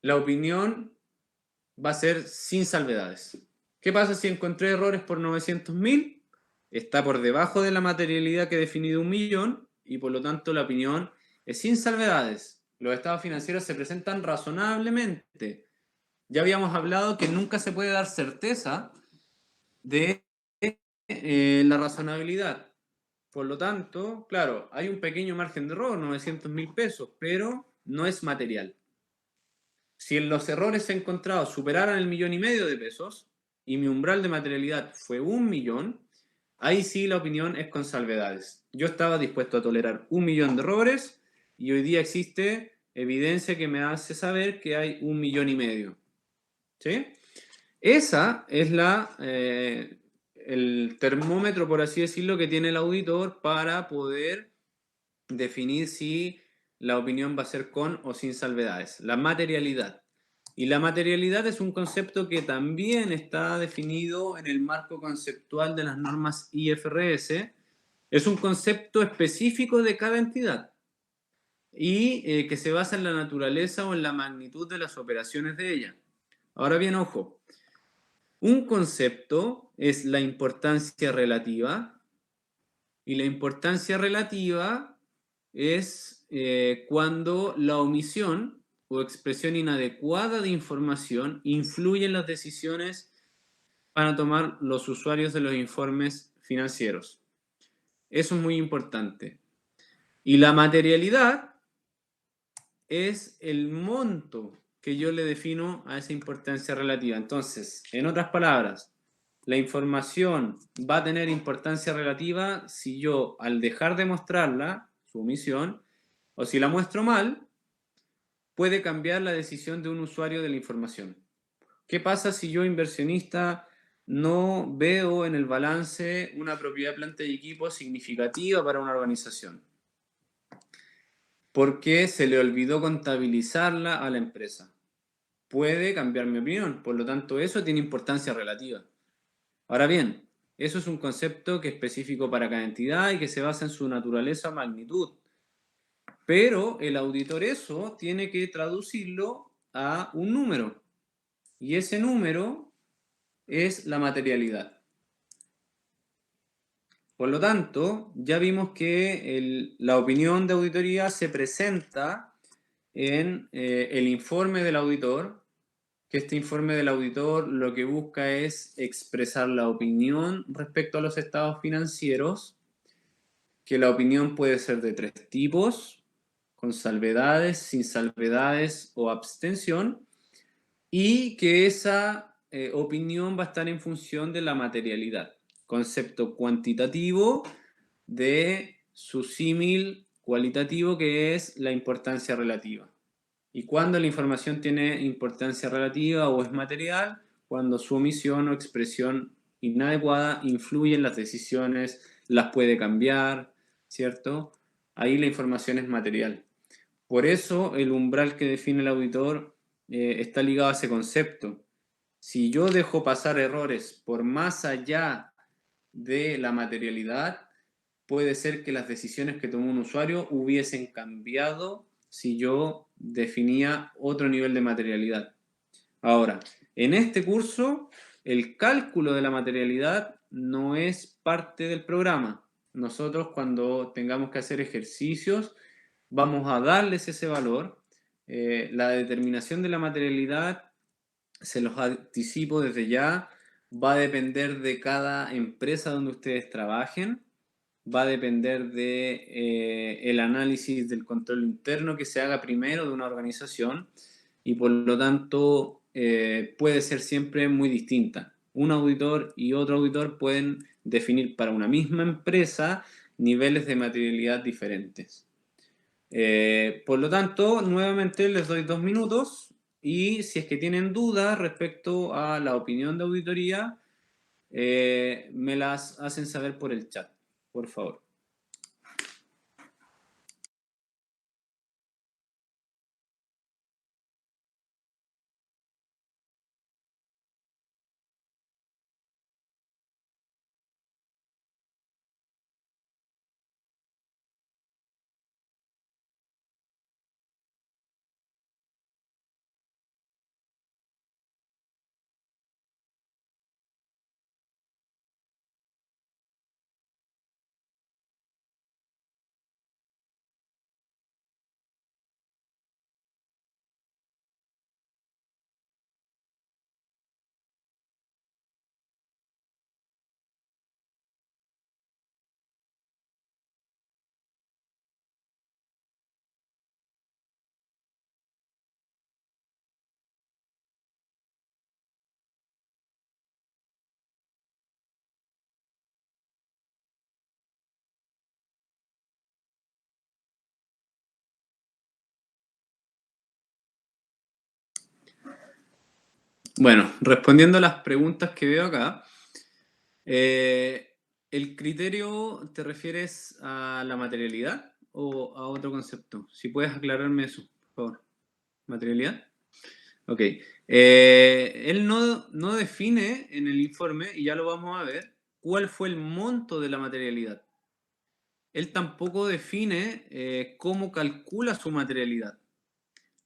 la opinión va a ser sin salvedades. ¿Qué pasa si encontré errores por 900.000? Está por debajo de la materialidad que he definido 1 millón y por lo tanto la opinión es sin salvedades. Los estados financieros se presentan razonablemente. Ya habíamos hablado que nunca se puede dar certeza de la razonabilidad. Por lo tanto, claro, hay un pequeño margen de error, 900.000 pesos, pero no es material. Si en los errores encontrados superaran el 1,5 millones de pesos y mi umbral de materialidad fue 1 millón, ahí sí la opinión es con salvedades. Yo estaba dispuesto a tolerar 1 millón de errores y hoy día existe evidencia que me hace saber que hay 1,5 millones. ¿Sí? Esa es el termómetro, por así decirlo, que tiene el auditor para poder definir si la opinión va a ser con o sin salvedades. La materialidad. Y la materialidad es un concepto que también está definido en el marco conceptual de las normas IFRS. Es un concepto específico de cada entidad y que se basa en la naturaleza o en la magnitud de las operaciones de ella. Ahora bien, ojo, un concepto es la importancia relativa y la importancia relativa es cuando la omisión o expresión inadecuada de información influye en las decisiones para tomar los usuarios de los informes financieros. Eso es muy importante. Y la materialidad es el monto que yo le defino a esa importancia relativa. Entonces, en otras palabras, la información va a tener importancia relativa si yo, al dejar de mostrarla, su omisión, o si la muestro mal, puede cambiar la decisión de un usuario de la información. ¿Qué pasa si yo, inversionista, no veo en el balance una propiedad, planta y equipo significativa para una organización? Porque se le olvidó contabilizarla a la empresa. Puede cambiar mi opinión, por lo tanto eso tiene importancia relativa. Ahora bien, eso es un concepto que es específico para cada entidad y que se basa en su naturaleza o magnitud. Pero el auditor eso tiene que traducirlo a un número. Y ese número es la materialidad. Por lo tanto, ya vimos que la opinión de auditoría se presenta en el informe del auditor, que este informe del auditor lo que busca es expresar la opinión respecto a los estados financieros, que la opinión puede ser de 3 tipos, con salvedades, sin salvedades o abstención, y que esa opinión va a estar en función de la materialidad, concepto cuantitativo de su símil cualitativo, que es la importancia relativa. Y cuando la información tiene importancia relativa o es material, cuando su omisión o expresión inadecuada influye en las decisiones, las puede cambiar, ¿cierto? Ahí la información es material. Por eso el umbral que define el auditor está ligado a ese concepto. Si yo dejo pasar errores por más allá de la materialidad, puede ser que las decisiones que tomó un usuario hubiesen cambiado si yo definía otro nivel de materialidad. Ahora, en este curso, el cálculo de la materialidad no es parte del programa. Nosotros, cuando tengamos que hacer ejercicios, vamos a darles ese valor. La determinación de la materialidad, se los anticipo desde ya, va a depender de cada empresa donde ustedes trabajen, va a depender de el análisis del control interno que se haga primero de una organización y por lo tanto puede ser siempre muy distinta. Un auditor y otro auditor pueden definir para una misma empresa niveles de materialidad diferentes. Por lo tanto, nuevamente les doy 2 minutos y si es que tienen dudas respecto a la opinión de auditoría, me las hacen saber por el chat, por favor. Bueno, respondiendo a las preguntas que veo acá, ¿el criterio te refieres a la materialidad o a otro concepto? Si puedes aclararme eso, por favor. ¿Materialidad? Ok. Él no define en el informe, y ya lo vamos a ver, cuál fue el monto de la materialidad. Él tampoco define cómo calcula su materialidad.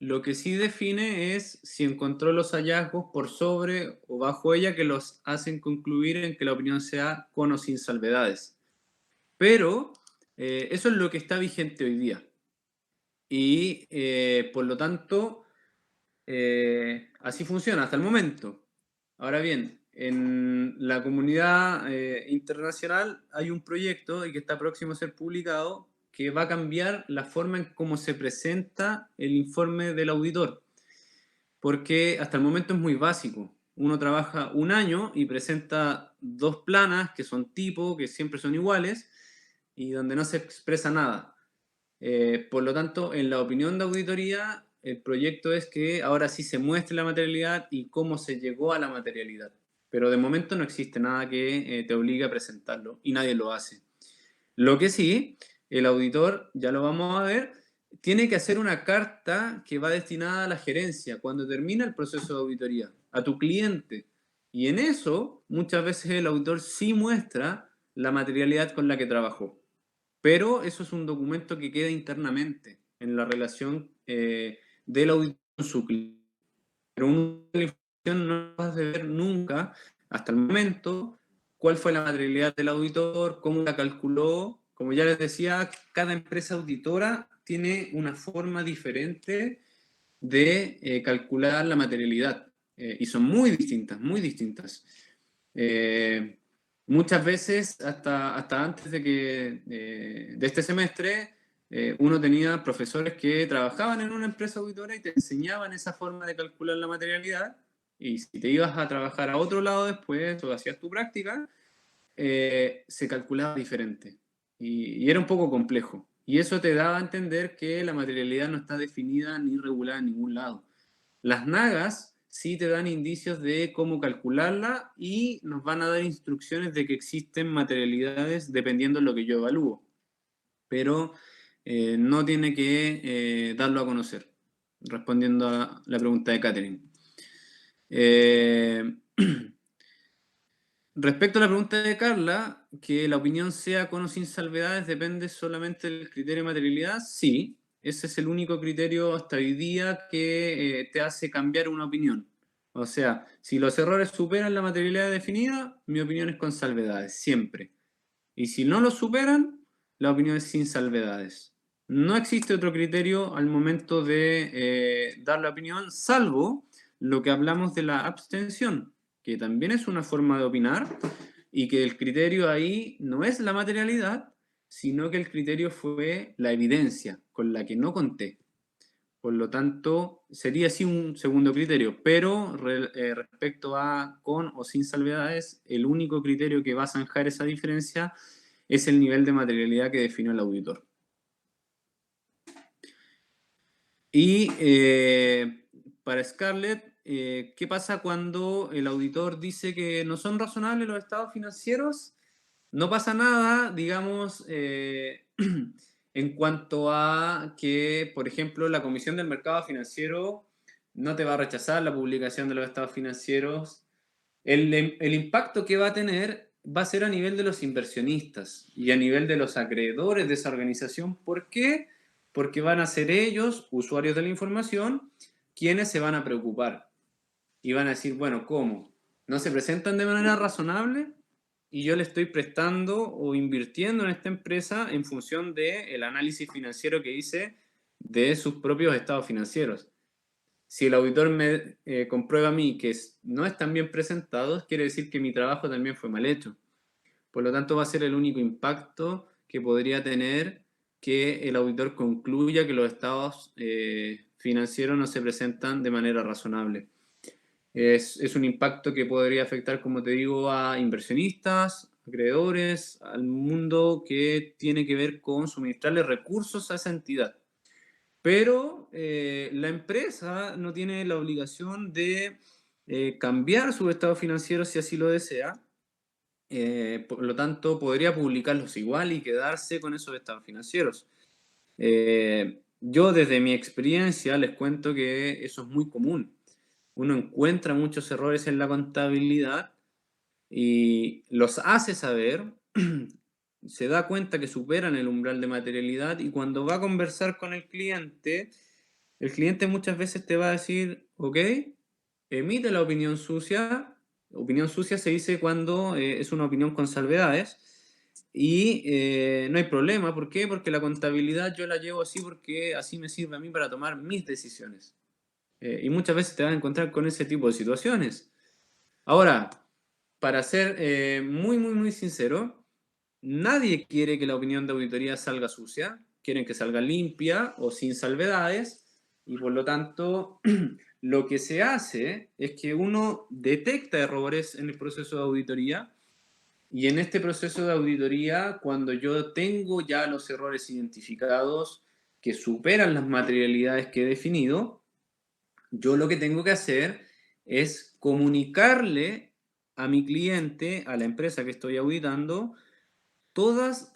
Lo que sí define es si encontró los hallazgos por sobre o bajo ella que los hacen concluir en que la opinión sea con o sin salvedades. Pero eso es lo que está vigente hoy día. Y por lo tanto, así funciona hasta el momento. Ahora bien, en la comunidad internacional hay un proyecto y que está próximo a ser publicado que va a cambiar la forma en cómo se presenta el informe del auditor, porque hasta el momento es muy básico. Uno trabaja un año y presenta 2 planas que son tipo, que siempre son iguales, y donde no se expresa nada. Por lo tanto, en la opinión de auditoría, el proyecto es que ahora sí se muestre la materialidad y cómo se llegó a la materialidad. Pero de momento no existe nada que te obligue a presentarlo y nadie lo hace. Lo que sí, el auditor, ya lo vamos a ver, tiene que hacer una carta que va destinada a la gerencia cuando termina el proceso de auditoría, a tu cliente. Y en eso, muchas veces el auditor sí muestra la materialidad con la que trabajó. Pero eso es un documento que queda internamente en la relación del auditor con su cliente. Pero una información no vas a ver nunca, hasta el momento, cuál fue la materialidad del auditor, cómo la calculó. Como ya les decía, cada empresa auditora tiene una forma diferente de calcular la materialidad. Y son muy distintas, muy distintas. Muchas veces, hasta antes de este semestre, uno tenía profesores que trabajaban en una empresa auditora y te enseñaban esa forma de calcular la materialidad, y si te ibas a trabajar a otro lado después o hacías tu práctica, se calculaba diferente. Y era un poco complejo. Y eso te daba a entender que la materialidad no está definida ni regulada en ningún lado. Las nagas sí te dan indicios de cómo calcularla y nos van a dar instrucciones de que existen materialidades dependiendo de lo que yo evalúo. Pero no tiene que darlo a conocer, respondiendo a la pregunta de Catherine. Respecto a la pregunta de Carla, que la opinión sea con o sin salvedades depende solamente del criterio de materialidad, sí, ese es el único criterio hasta hoy día que te hace cambiar una opinión. O sea, si los errores superan la materialidad definida, mi opinión es con salvedades, siempre. Y si no lo superan, la opinión es sin salvedades. No existe otro criterio al momento de dar la opinión, salvo lo que hablamos de la abstención, que también es una forma de opinar, y que el criterio ahí no es la materialidad, sino que el criterio fue la evidencia con la que no conté. Por lo tanto, sería así un segundo criterio, pero respecto a con o sin salvedades, el único criterio que va a zanjar esa diferencia es el nivel de materialidad que definió el auditor. Y para Scarlett, ¿qué pasa cuando el auditor dice que no son razonables los estados financieros? No pasa nada, digamos, en cuanto a que, por ejemplo, la Comisión del Mercado Financiero no te va a rechazar la publicación de los estados financieros. El impacto que va a tener va a ser a nivel de los inversionistas y a nivel de los acreedores de esa organización. ¿Por qué? Porque van a ser ellos, usuarios de la información, quienes se van a preocupar y van a decir, bueno, ¿cómo? ¿No se presentan de manera razonable? Y yo le estoy prestando o invirtiendo en esta empresa en función del análisis financiero que hice de sus propios estados financieros. Si el auditor me comprueba a mí que no están bien presentados, quiere decir que mi trabajo también fue mal hecho. Por lo tanto, va a ser el único impacto que podría tener que el auditor concluya que los estados financieros no se presentan de manera razonable. Es un impacto que podría afectar, como te digo, a inversionistas, acreedores, al mundo que tiene que ver con suministrarle recursos a esa entidad. Pero la empresa no tiene la obligación de cambiar su estado financiero si así lo desea. Por lo tanto, podría publicarlos igual y quedarse con esos estados financieros. Yo desde mi experiencia les cuento que eso es muy común. Uno encuentra muchos errores en la contabilidad y los hace saber, se da cuenta que superan el umbral de materialidad, y cuando va a conversar con el cliente muchas veces te va a decir, ok, emite la opinión sucia. Opinión sucia se dice cuando es una opinión con salvedades, y no hay problema. ¿Por qué? Porque la contabilidad yo la llevo así porque así me sirve a mí para tomar mis decisiones. Y muchas veces te vas a encontrar con ese tipo de situaciones. Ahora, para ser muy, muy, muy sincero, nadie quiere que la opinión de auditoría salga sucia, quieren que salga limpia o sin salvedades, y por lo tanto lo que se hace es que uno detecta errores en el proceso de auditoría, y en este proceso de auditoría, cuando yo tengo ya los errores identificados que superan las materialidades que he definido, yo lo que tengo que hacer es comunicarle a mi cliente, a la empresa que estoy auditando, todos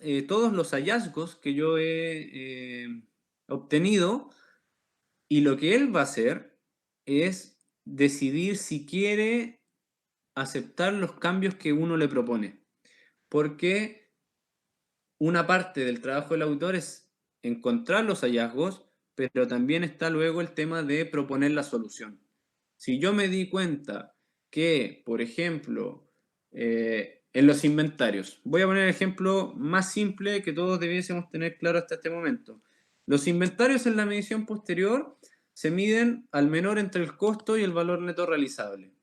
los hallazgos que yo he obtenido, y lo que él va a hacer es decidir si quiere aceptar los cambios que uno le propone. Porque una parte del trabajo del auditor es encontrar los hallazgos, pero también está luego el tema de proponer la solución. Si yo me di cuenta que, por ejemplo, en los inventarios, voy a poner el ejemplo más simple que todos debiésemos tener claro hasta este momento. Los inventarios en la medición posterior se miden al menor entre el costo y el valor neto realizable.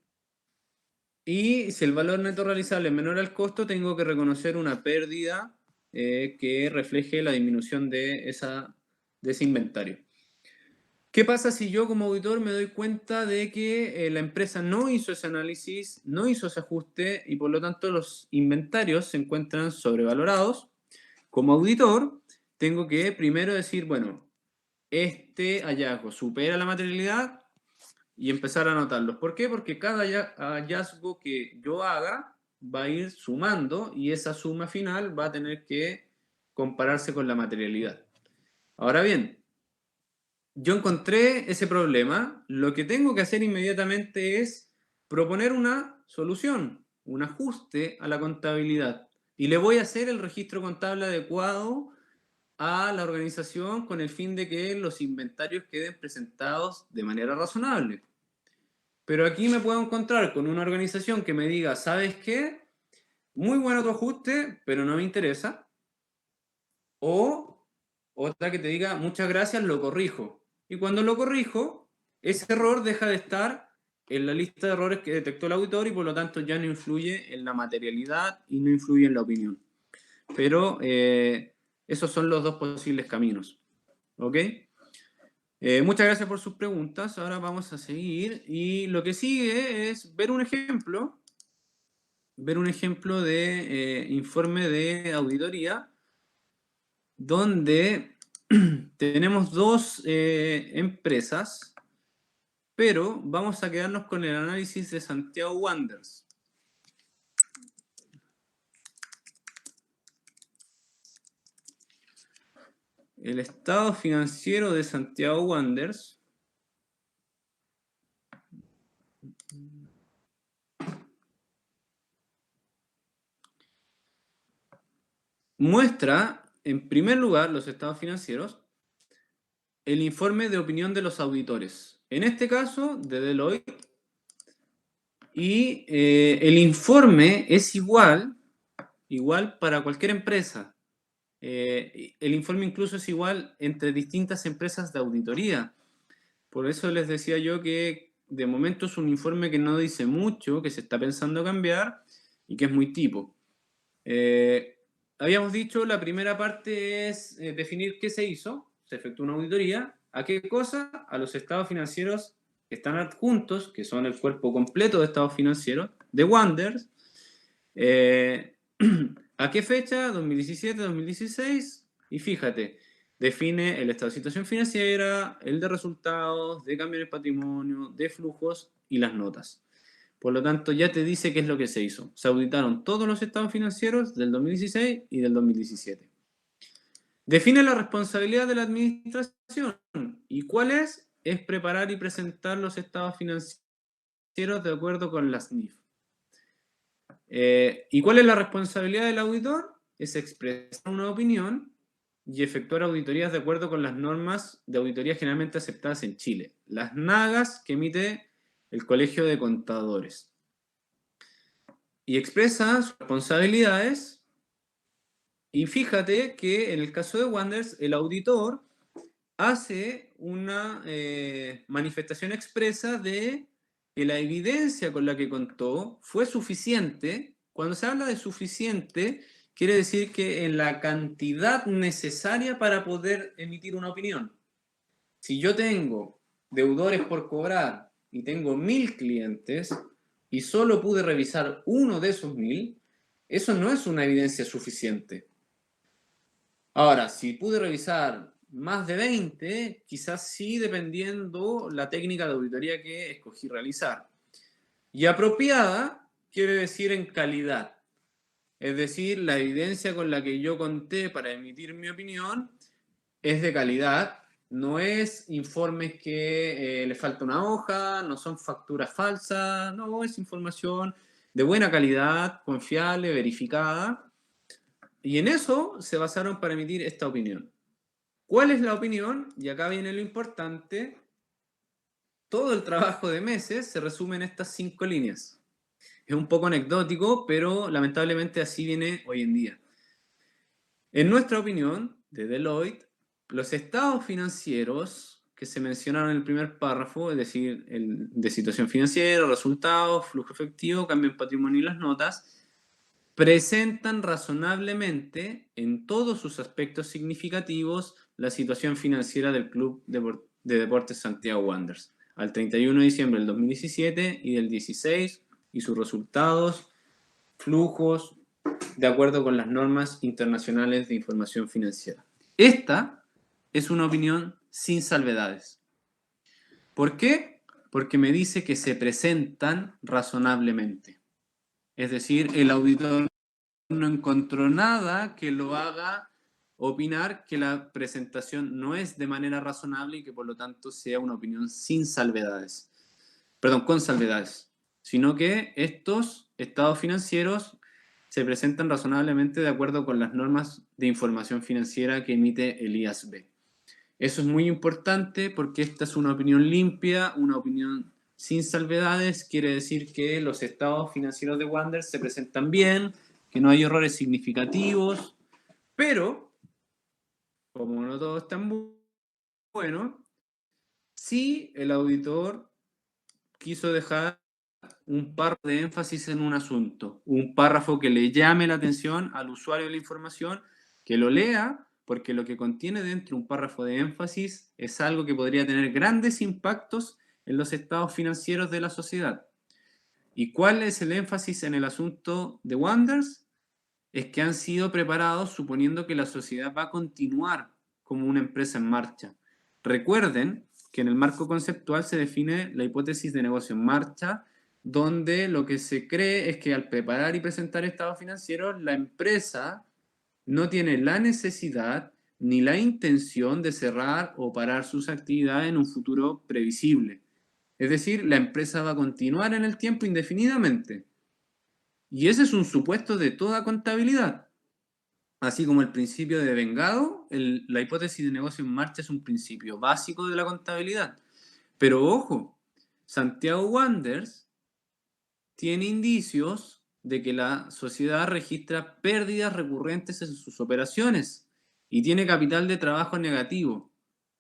Y si el valor neto realizable es menor al costo, tengo que reconocer una pérdida que refleje la disminución de ese inventario. ¿Qué pasa si yo como auditor me doy cuenta de que la empresa no hizo ese análisis, no hizo ese ajuste y por lo tanto los inventarios se encuentran sobrevalorados? Como auditor, tengo que primero decir, bueno, este hallazgo supera la materialidad y empezar a anotarlos. ¿Por qué? Porque cada hallazgo que yo haga va a ir sumando y esa suma final va a tener que compararse con la materialidad. Ahora bien, yo encontré ese problema, lo que tengo que hacer inmediatamente es proponer una solución, un ajuste a la contabilidad. Y le voy a hacer el registro contable adecuado a la organización con el fin de que los inventarios queden presentados de manera razonable. Pero aquí me puedo encontrar con una organización que me diga, ¿sabes qué? Muy bueno tu ajuste, pero no me interesa. O otra que te diga, muchas gracias, lo corrijo. Y cuando lo corrijo, ese error deja de estar en la lista de errores que detectó el auditor y por lo tanto ya no influye en la materialidad y no influye en la opinión. Pero esos son los dos posibles caminos. ¿Ok? Muchas gracias por sus preguntas. Ahora vamos a seguir. Y lo que sigue es ver un ejemplo de informe de auditoría donde tenemos dos empresas, pero vamos a quedarnos con el análisis de Santiago Wanderers. El estado financiero de Santiago Wanderers muestra, en primer lugar, los estados financieros, el informe de opinión de los auditores. En este caso, de Deloitte. Y el informe es igual para cualquier empresa. El informe incluso es igual entre distintas empresas de auditoría. Por eso les decía yo que de momento es un informe que no dice mucho, que se está pensando cambiar y que es muy tipo. Habíamos dicho, la primera parte es definir qué se hizo. Se efectuó una auditoría. ¿A qué cosa? A los estados financieros que están adjuntos, que son el cuerpo completo de estados financieros, de Wanderers. ¿A qué fecha? 2017, 2016. Y fíjate, define el estado de situación financiera, el de resultados, de cambio en el patrimonio, de flujos y las notas. Por lo tanto, ya te dice qué es lo que se hizo. Se auditaron todos los estados financieros del 2016 y del 2017. Define la responsabilidad de la administración. ¿Y cuál es? Es preparar y presentar los estados financieros de acuerdo con las NIF. ¿Y cuál es la responsabilidad del auditor? Es expresar una opinión y efectuar auditorías de acuerdo con las normas de auditoría generalmente aceptadas en Chile, las NAGAS que emite el Colegio de Contadores. Y expresa sus responsabilidades. Y fíjate que en el caso de Wanderers, el auditor hace una manifestación expresa de que la evidencia con la que contó fue suficiente. Cuando se habla de suficiente, quiere decir que en la cantidad necesaria para poder emitir una opinión. Si yo tengo deudores por cobrar y tengo 1000 clientes y solo pude revisar uno de esos 1000, eso no es una evidencia suficiente. Ahora, si pude revisar más de 20, quizás sí, dependiendo la técnica de auditoría que escogí realizar. Y apropiada quiere decir en calidad. Es decir, la evidencia con la que yo conté para emitir mi opinión es de calidad, no es informes que le falta una hoja, no son facturas falsas, no, es información de buena calidad, confiable, verificada. Y en eso se basaron para emitir esta opinión. ¿Cuál es la opinión? Y acá viene lo importante. Todo el trabajo de meses se resume en estas 5 líneas. Es un poco anecdótico, pero lamentablemente así viene hoy en día. En nuestra opinión, de Deloitte, los estados financieros que se mencionaron en el primer párrafo, es decir, el de situación financiera, resultados, flujo efectivo, cambio en patrimonio y las notas, presentan razonablemente en todos sus aspectos significativos la situación financiera del Club de Deportes Santiago Wanderers al 31 de diciembre del 2017 y del 16, y sus resultados, flujos, de acuerdo con las normas internacionales de información financiera. Esta es una opinión sin salvedades. ¿Por qué? Porque me dice que se presentan razonablemente. Es decir, el auditor no encontró nada que lo haga opinar que la presentación no es de manera razonable y que por lo tanto sea una opinión sin salvedades. Perdón, con salvedades. Sino que estos estados financieros se presentan razonablemente de acuerdo con las normas de información financiera que emite el IASB. Eso es muy importante porque esta es una opinión limpia, una opinión sin salvedades. Quiere decir que los estados financieros de Wanderers se presentan bien, que no hay errores significativos, pero, como no todo es tan bueno, sí el auditor quiso dejar un párrafo de énfasis en un asunto, un párrafo que le llame la atención al usuario de la información, que lo lea, porque lo que contiene dentro un párrafo de énfasis es algo que podría tener grandes impactos en los estados financieros de la sociedad. ¿Y cuál es el énfasis en el asunto de Wanderers? Es que han sido preparados suponiendo que la sociedad va a continuar como una empresa en marcha. Recuerden que en el marco conceptual se define la hipótesis de negocio en marcha, donde lo que se cree es que al preparar y presentar estados financieros, la empresa no tiene la necesidad ni la intención de cerrar o parar sus actividades en un futuro previsible. Es decir, la empresa va a continuar en el tiempo indefinidamente. Y ese es un supuesto de toda contabilidad. Así como el principio de vengado, la hipótesis de negocio en marcha es un principio básico de la contabilidad. Pero ojo, Santiago Wanderers tiene indicios de que la sociedad registra pérdidas recurrentes en sus operaciones y tiene capital de trabajo negativo,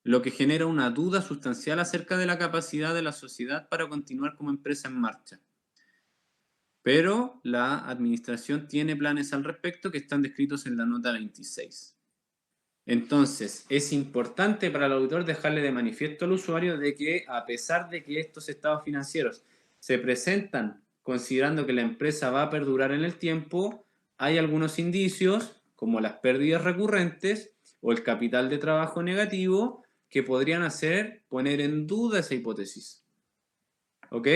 lo que genera una duda sustancial acerca de la capacidad de la sociedad para continuar como empresa en marcha. Pero la administración tiene planes al respecto que están descritos en la nota 26. Entonces, es importante para el auditor dejarle de manifiesto al usuario de que, a pesar de que estos estados financieros se presentan considerando que la empresa va a perdurar en el tiempo, hay algunos indicios, como las pérdidas recurrentes o el capital de trabajo negativo, que podrían hacer poner en duda esa hipótesis. ¿Ok?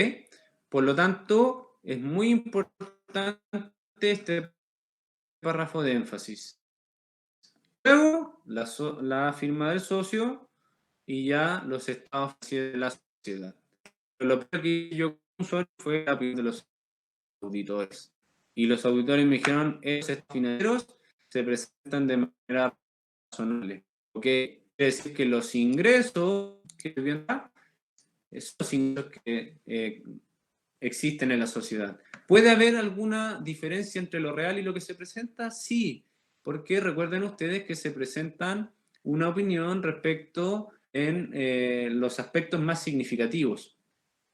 Por lo tanto, es muy importante este párrafo de énfasis. Luego, la firma del socio y ya los estados de la sociedad. Pero lo peor que yo como usuario fue la opinión de los auditores. Y los auditores me dijeron, esos estados financieros se presentan de manera razonable. Porque quiere decir que los ingresos que vienen esos ingresos que existen en la sociedad. ¿Puede haber alguna diferencia entre lo real y lo que se presenta? Sí, porque recuerden ustedes que se presentan una opinión respecto en los aspectos más significativos.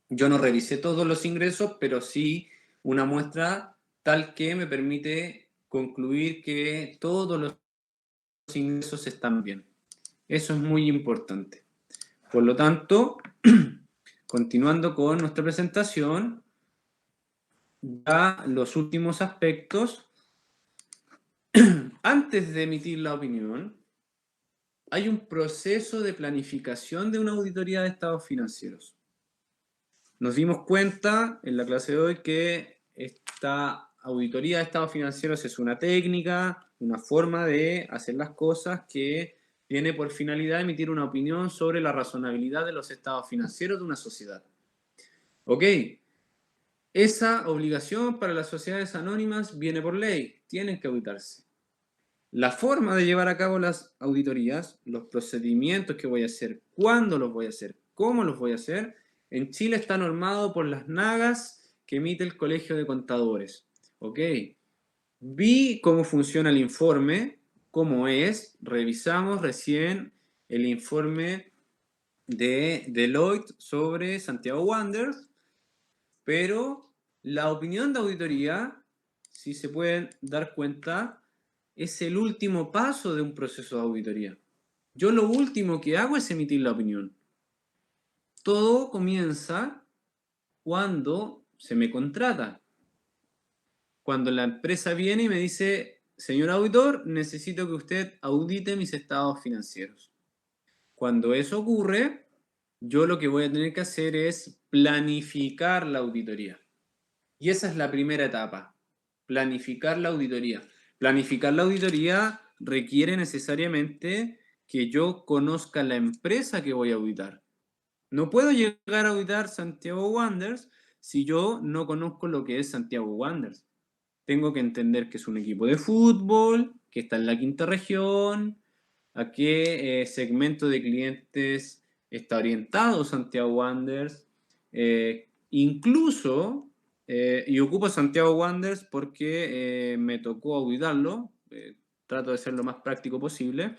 Yo no revisé todos los ingresos, pero sí una muestra tal que me permite concluir que todos los ingresos están bien. Eso es muy importante. Por lo tanto, continuando con nuestra presentación, ya los últimos aspectos, antes de emitir la opinión, hay un proceso de planificación de una auditoría de estados financieros. Nos dimos cuenta en la clase de hoy que esta auditoría de estados financieros es una técnica, una forma de hacer las cosas que tiene por finalidad emitir una opinión sobre la razonabilidad de los estados financieros de una sociedad. Ok, esa obligación para las sociedades anónimas viene por ley, tienen que auditarse. La forma de llevar a cabo las auditorías, los procedimientos que voy a hacer, cuándo los voy a hacer, cómo los voy a hacer, en Chile está normado por las NAGAS que emite el Colegio de Contadores. Ok, vi cómo funciona el informe, cómo es, revisamos recién el informe de Deloitte sobre Santiago Wanderers, pero la opinión de auditoría, si se pueden dar cuenta, es el último paso de un proceso de auditoría. Yo lo último que hago es emitir la opinión. Todo comienza cuando se me contrata. Cuando la empresa viene y me dice, señor auditor, necesito que usted audite mis estados financieros. Cuando eso ocurre, yo lo que voy a tener que hacer es planificar la auditoría. Y esa es la primera etapa, planificar la auditoría. Planificar la auditoría requiere necesariamente que yo conozca la empresa que voy a auditar. No puedo llegar a auditar Santiago Wanderers si yo no conozco lo que es Santiago Wanderers. Tengo que entender que es un equipo de fútbol, que está en la quinta región, a qué segmento de clientes está orientado Santiago Wanderers. Incluso, y ocupo Santiago Wanderers porque me tocó auditarlo, trato de ser lo más práctico posible,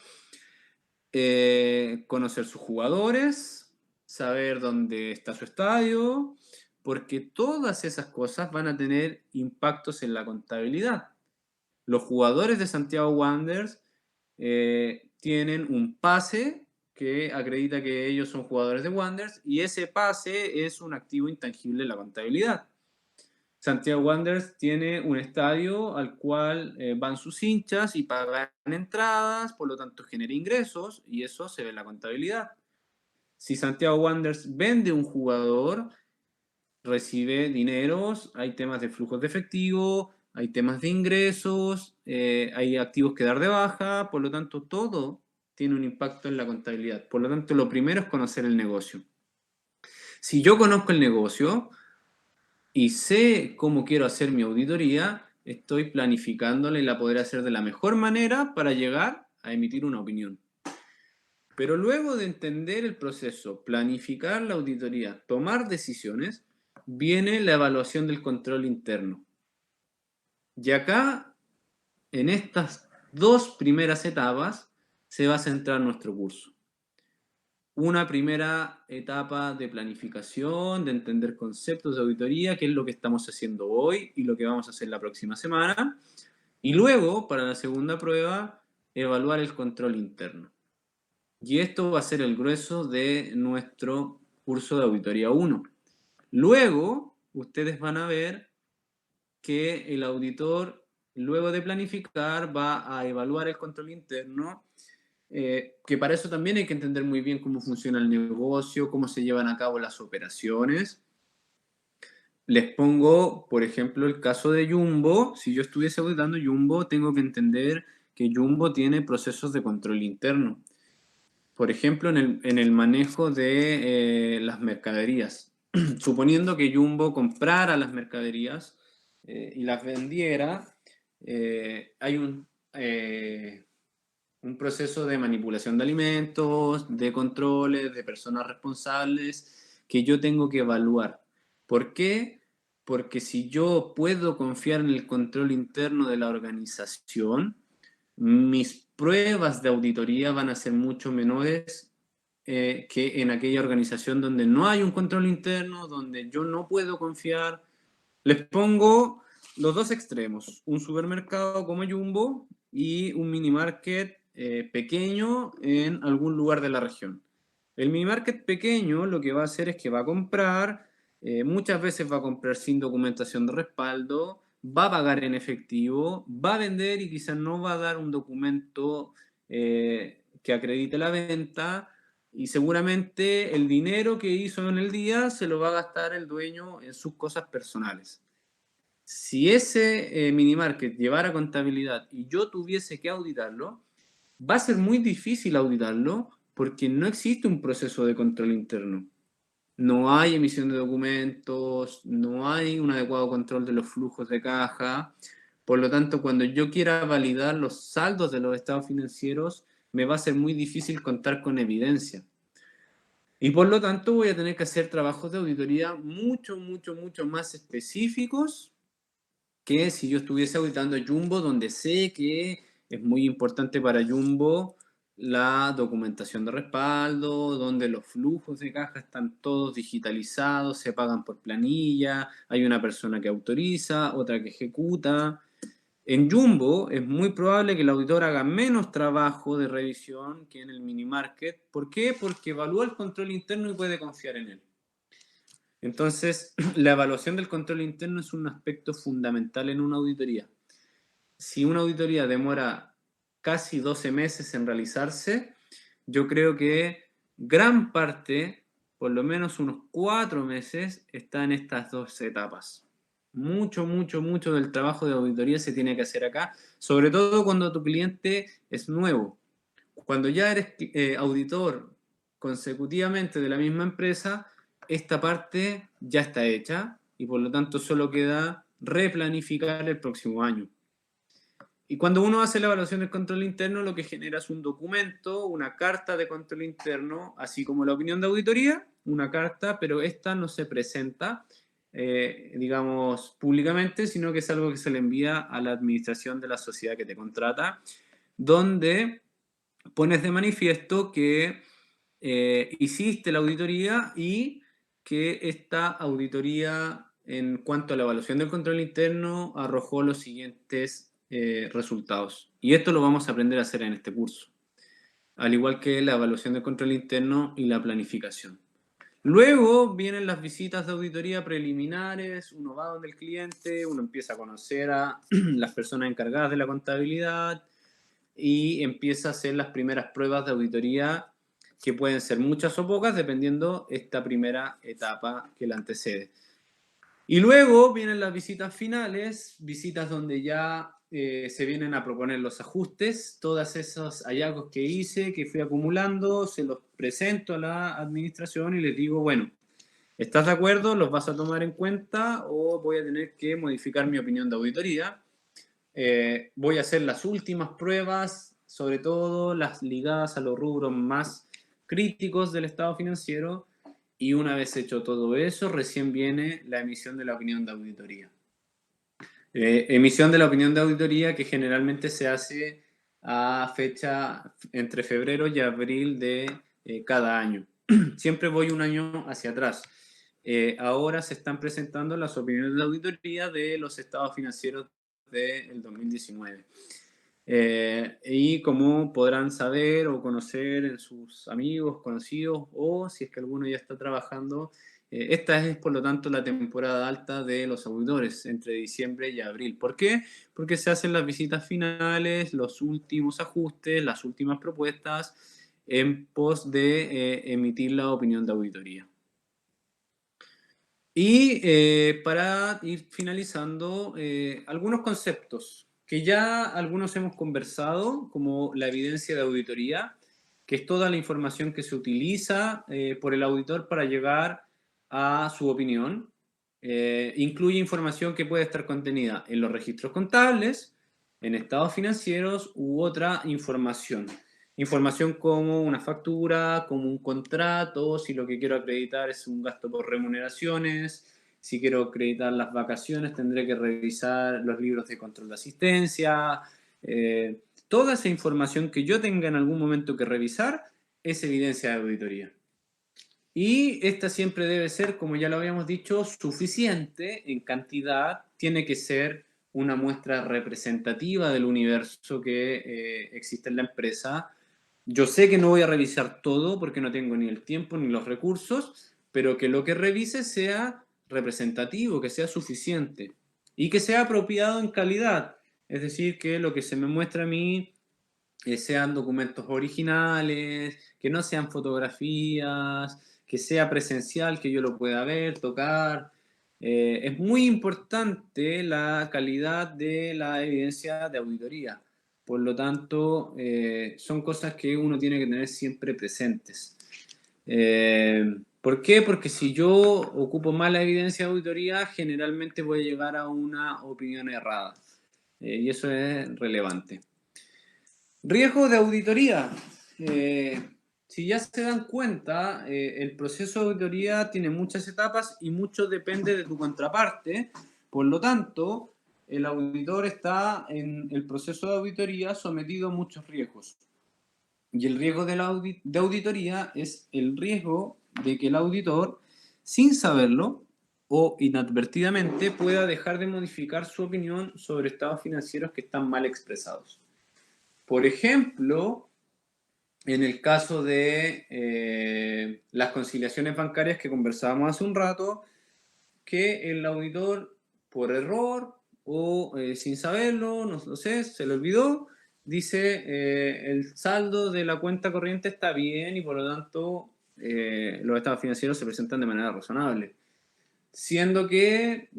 conocer sus jugadores, saber dónde está su estadio, porque todas esas cosas van a tener impactos en la contabilidad. Los jugadores de Santiago Wanderers tienen un pase que acredita que ellos son jugadores de Wanderers y ese pase es un activo intangible en la contabilidad. Santiago Wanderers tiene un estadio al cual van sus hinchas y pagan entradas, por lo tanto genera ingresos y eso se ve en la contabilidad. Si Santiago Wanderers vende un jugador, recibe dineros, hay temas de flujos de efectivo, hay temas de ingresos, hay activos que dar de baja, por lo tanto todo tiene un impacto en la contabilidad. Por lo tanto, lo primero es conocer el negocio. Si yo conozco el negocio y sé cómo quiero hacer mi auditoría, estoy planificándola y la podré hacer de la mejor manera para llegar a emitir una opinión. Pero luego de entender el proceso, planificar la auditoría, tomar decisiones, viene la evaluación del control interno. Y acá, en estas dos primeras etapas, se va a centrar nuestro curso. Una primera etapa de planificación, de entender conceptos de auditoría, que es lo que estamos haciendo hoy y lo que vamos a hacer la próxima semana. Y luego, para la segunda prueba, evaluar el control interno. Y esto va a ser el grueso de nuestro curso de auditoría 1. Luego, ustedes van a ver que el auditor, luego de planificar, va a evaluar el control interno, que para eso también hay que entender muy bien cómo funciona el negocio, cómo se llevan a cabo las operaciones. Les pongo, por ejemplo, el caso de Jumbo. Si yo estuviese auditando Jumbo, tengo que entender que Jumbo tiene procesos de control interno. Por ejemplo, en el manejo de las mercaderías. Suponiendo que Jumbo comprara las mercaderías y las vendiera, hay un proceso de manipulación de alimentos, de controles, de personas responsables que yo tengo que evaluar. ¿Por qué? Porque si yo puedo confiar en el control interno de la organización, mis pruebas de auditoría van a ser mucho menores que en aquella organización donde no hay un control interno, donde yo no puedo confiar. Les pongo los dos extremos, un supermercado como Jumbo y un mini market pequeño en algún lugar de la región. El mini market pequeño lo que va a hacer es que va a comprar, muchas veces va a comprar sin documentación de respaldo, va a pagar en efectivo, va a vender y quizás no va a dar un documento que acredite la venta, y seguramente el dinero que hizo en el día se lo va a gastar el dueño en sus cosas personales. Si ese mini market llevara contabilidad y yo tuviese que auditarlo, va a ser muy difícil auditarlo porque no existe un proceso de control interno. No hay emisión de documentos, no hay un adecuado control de los flujos de caja. Por lo tanto, cuando yo quiera validar los saldos de los estados financieros, me va a ser muy difícil contar con evidencia. Y por lo tanto, voy a tener que hacer trabajos de auditoría mucho más específicos que si yo estuviese auditando Jumbo, donde sé que es muy importante para Jumbo la documentación de respaldo, donde los flujos de caja están todos digitalizados, se pagan por planilla, hay una persona que autoriza, otra que ejecuta. En Jumbo es muy probable que el auditor haga menos trabajo de revisión que en el mini market. ¿Por qué? Porque evalúa el control interno y puede confiar en él. Entonces, la evaluación del control interno es un aspecto fundamental en una auditoría. Si una auditoría demora casi 12 meses en realizarse, yo creo que gran parte, por lo menos unos 4 meses, está en estas dos etapas. Mucho del trabajo de auditoría se tiene que hacer acá, sobre todo cuando tu cliente es nuevo. Cuando ya eres auditor consecutivamente de la misma empresa, esta parte ya está hecha y por lo tanto solo queda replanificar el próximo año. Y cuando uno hace la evaluación del control interno, lo que genera es un documento, una carta de control interno, así como la opinión de auditoría, una carta, pero esta no se presenta, digamos, públicamente, sino que es algo que se le envía a la administración de la sociedad que te contrata, donde pones de manifiesto que hiciste la auditoría y que esta auditoría, en cuanto a la evaluación del control interno, arrojó los siguientes resultados. Y esto lo vamos a aprender a hacer en este curso, al igual que la evaluación del control interno y la planificación. Luego vienen las visitas de auditoría preliminares, uno va donde el cliente, uno empieza a conocer a las personas encargadas de la contabilidad, y empieza a hacer las primeras pruebas de auditoría, que pueden ser muchas o pocas, dependiendo esta primera etapa que la antecede. Y luego vienen las visitas finales, visitas donde ya se vienen a proponer los ajustes, todos esos hallazgos que hice, que fui acumulando, se los presento a la administración y les digo, bueno, ¿estás de acuerdo? ¿Los vas a tomar en cuenta o voy a tener que modificar mi opinión de auditoría? Voy a hacer las últimas pruebas, sobre todo las ligadas a los rubros más críticos del estado financiero, y una vez hecho todo eso, recién viene la emisión de la opinión de auditoría. Emisión de la opinión de auditoría que generalmente se hace a fecha entre febrero y abril de cada año. Siempre voy un año hacia atrás. Ahora se están presentando las opiniones de auditoría de los estados financieros del 2019. Y como podrán saber o conocer en sus amigos, conocidos, o si es que alguno ya está trabajando, esta es por lo tanto la temporada alta de los auditores, entre diciembre y abril. ¿Por qué? Porque se hacen las visitas finales, los últimos ajustes, las últimas propuestas en pos de emitir la opinión de auditoría. Y para ir finalizando, algunos conceptos que ya algunos hemos conversado, como la evidencia de auditoría, que es toda la información que se utiliza por el auditor para llegar a su opinión. Incluye información que puede estar contenida en los registros contables, en estados financieros u otra información. Información como una factura, como un contrato, si lo que quiero acreditar es un gasto por remuneraciones, si quiero acreditar las vacaciones tendré que revisar los libros de control de asistencia. Toda esa información que yo tenga en algún momento que revisar es evidencia de auditoría. Y esta siempre debe ser, como ya lo habíamos dicho, suficiente en cantidad, tiene que ser una muestra representativa del universo que existe en la empresa. Yo sé que no voy a revisar todo porque no tengo ni el tiempo ni los recursos, pero que lo que revise sea representativo, que sea suficiente y que sea apropiado en calidad. Es decir, que lo que se me muestra a mí sean documentos originales, que no sean fotografías, que sea presencial, que yo lo pueda ver, tocar. Es muy importante la calidad de la evidencia de auditoría. Por lo tanto, son cosas que uno tiene que tener siempre presentes. ¿Por qué? Porque si yo ocupo mala evidencia de auditoría, generalmente voy a llegar a una opinión errada. Y eso es relevante. Riesgo de auditoría. Si ya se dan cuenta, el proceso de auditoría tiene muchas etapas y mucho depende de tu contraparte. Por lo tanto, el auditor está en el proceso de auditoría sometido a muchos riesgos. Y el riesgo de auditoría es el riesgo de que el auditor, sin saberlo o inadvertidamente, pueda dejar de modificar su opinión sobre estados financieros que están mal expresados. Por ejemplo, en el caso de las conciliaciones bancarias que conversábamos hace un rato, que el auditor, por error o sin saberlo, no lo sé, se le olvidó, dice el saldo de la cuenta corriente está bien y por lo tanto los estados financieros se presentan de manera razonable. Siendo que